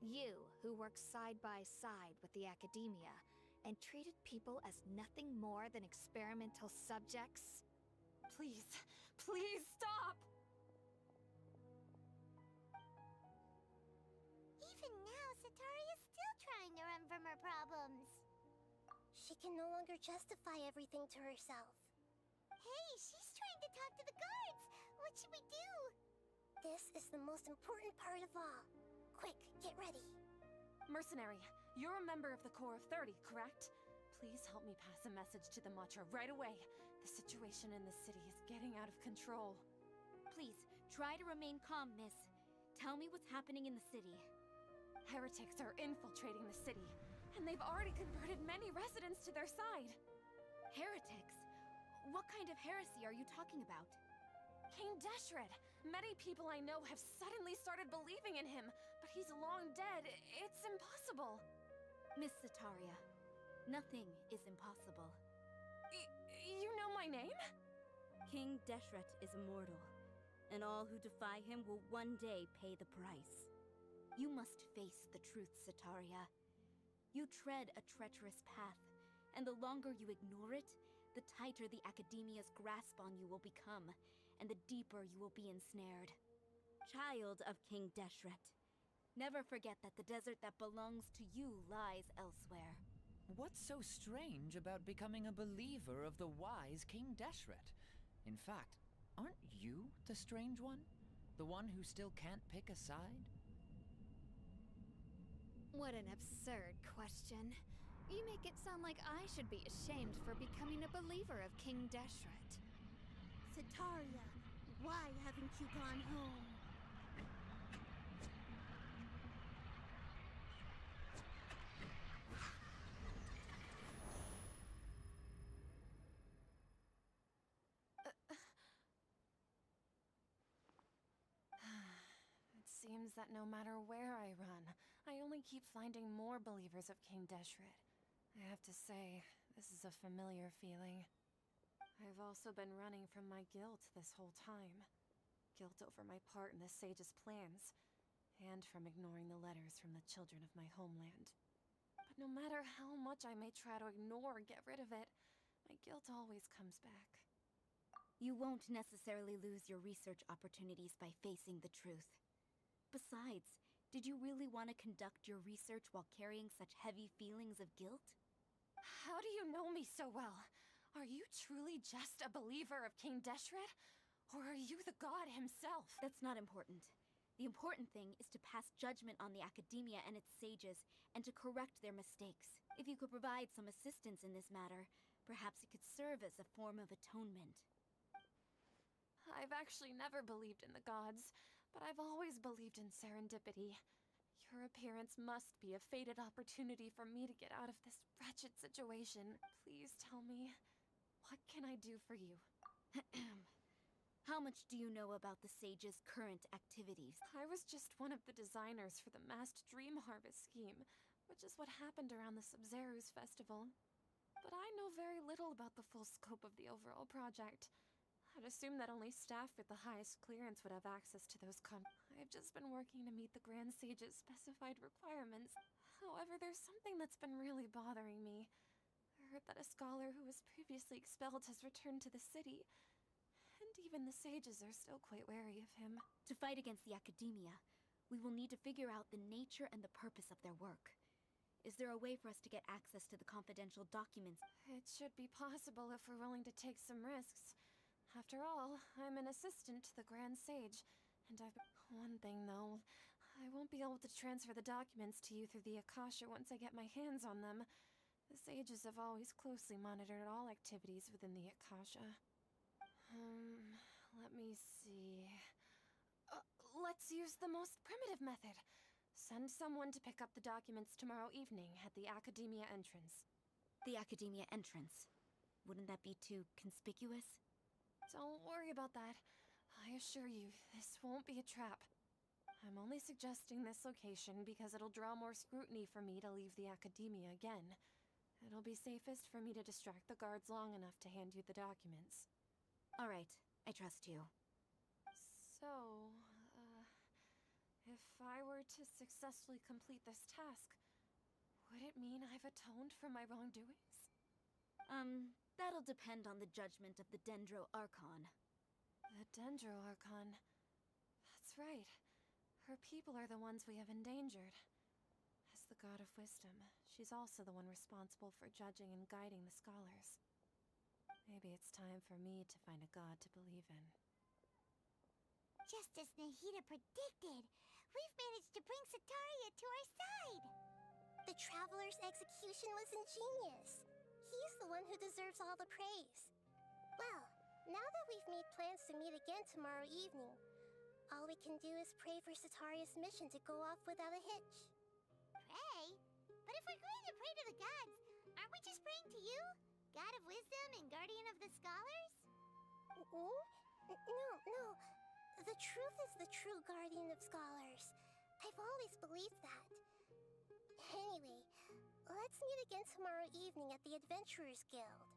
You, who worked side by side with the Academia, and treated people as nothing more than experimental subjects? Please, please stop! Even now, Sataria's still trying to run from her problems. She can no longer justify everything to herself. Hey, she's trying to talk to the guards! What should we do? This is the most important part of all. Quick, get ready. Mercenary, you're a member of the Corps of 30, correct? Please help me pass a message to the Matcha right away. The situation in the city is getting out of control. Please, try to remain calm, miss. Tell me what's happening in the city. Heretics are infiltrating the city, and they've already converted many residents to their side. Heretics? What kind of heresy are you talking about? King Deshret! Many people I know have suddenly started believing in him, but he's long dead. It's impossible. Miss Sataria, nothing is impossible. You know my name? King Deshret is immortal, and all who defy him will one day pay the price. You must face the truth, Sataria. You tread a treacherous path, and the longer you ignore it, the tighter the Academia's grasp on you will become, and the deeper you will be ensnared. Child of King Deshret, never forget that the desert that belongs to you lies elsewhere. What's so strange about becoming a believer of the wise King Deshret? In fact, aren't you the strange one? The one who still can't pick a side? What an absurd question. You make it sound like I should be ashamed for becoming a believer of King Deshret. Sataria, why haven't you gone home? It seems that no matter where I run, I only keep finding more believers of King Deshret. I have to say, this is a familiar feeling. I've also been running from my guilt this whole time. Guilt over my part in the sage's plans, and from ignoring the letters from the children of my homeland. But no matter how much I may try to ignore or get rid of it, my guilt always comes back. You won't necessarily lose your research opportunities by facing the truth. Besides, did you really want to conduct your research while carrying such heavy feelings of guilt? How do you know me so well? Are you truly just a believer of King Deshret? Or are you the god himself? That's not important. The important thing is to pass judgment on the Academia and its sages, and to correct their mistakes. If you could provide some assistance in this matter, perhaps it could serve as a form of atonement. I've actually never believed in the gods, but I've always believed in serendipity. Your appearance must be a fated opportunity for me to get out of this wretched situation. Please tell me, what can I do for you? How much do you know about the sage's current activities? I was just one of the designers for the massed dream harvest scheme, which is what happened around the Sub-Zeru's festival. But I know very little about the full scope of the overall project. I'd assume that only staff with the highest clearance would have access to those I've just been working to meet the Grand Sage's specified requirements. However, there's something that's been really bothering me. I heard that a scholar who was previously expelled has returned to the city, and even the sages are still quite wary of him. To fight against the Academia, we will need to figure out the nature and the purpose of their work. Is there a way for us to get access to the confidential documents? It should be possible if we're willing to take some risks. After all, I'm an assistant to the Grand Sage, and One thing, though. I won't be able to transfer the documents to you through the Akasha once I get my hands on them. The sages have always closely monitored all activities within the Akasha. Let me see... let's use the most primitive method. Send someone to pick up the documents tomorrow evening at the Academia entrance. The Academia entrance? Wouldn't that be too conspicuous? Don't worry about that. I assure you, this won't be a trap. I'm only suggesting this location because it'll draw more scrutiny for me to leave the Academia again. It'll be safest for me to distract the guards long enough to hand you the documents. All right, I trust you. So, if I were to successfully complete this task, would it mean I've atoned for my wrongdoings? That'll depend on the judgment of the Dendro Archon. The Dendro Archon. That's right. Her people are the ones we have endangered. As the god of wisdom, she's also the one responsible for judging and guiding the scholars. Maybe it's time for me to find a god to believe in. Just as Nahida predicted, we've managed to bring Sataria to our side. The Traveler's execution was ingenious. He's the one who deserves all the praise. Well, now that we've made plans to meet again tomorrow evening, all we can do is pray for Sataria's mission to go off without a hitch. Pray? But if we're going to pray to the gods, aren't we just praying to you? God of wisdom and guardian of the scholars? No. The truth is the true guardian of scholars. I've always believed that. Anyway, let's meet again tomorrow evening at the Adventurers Guild.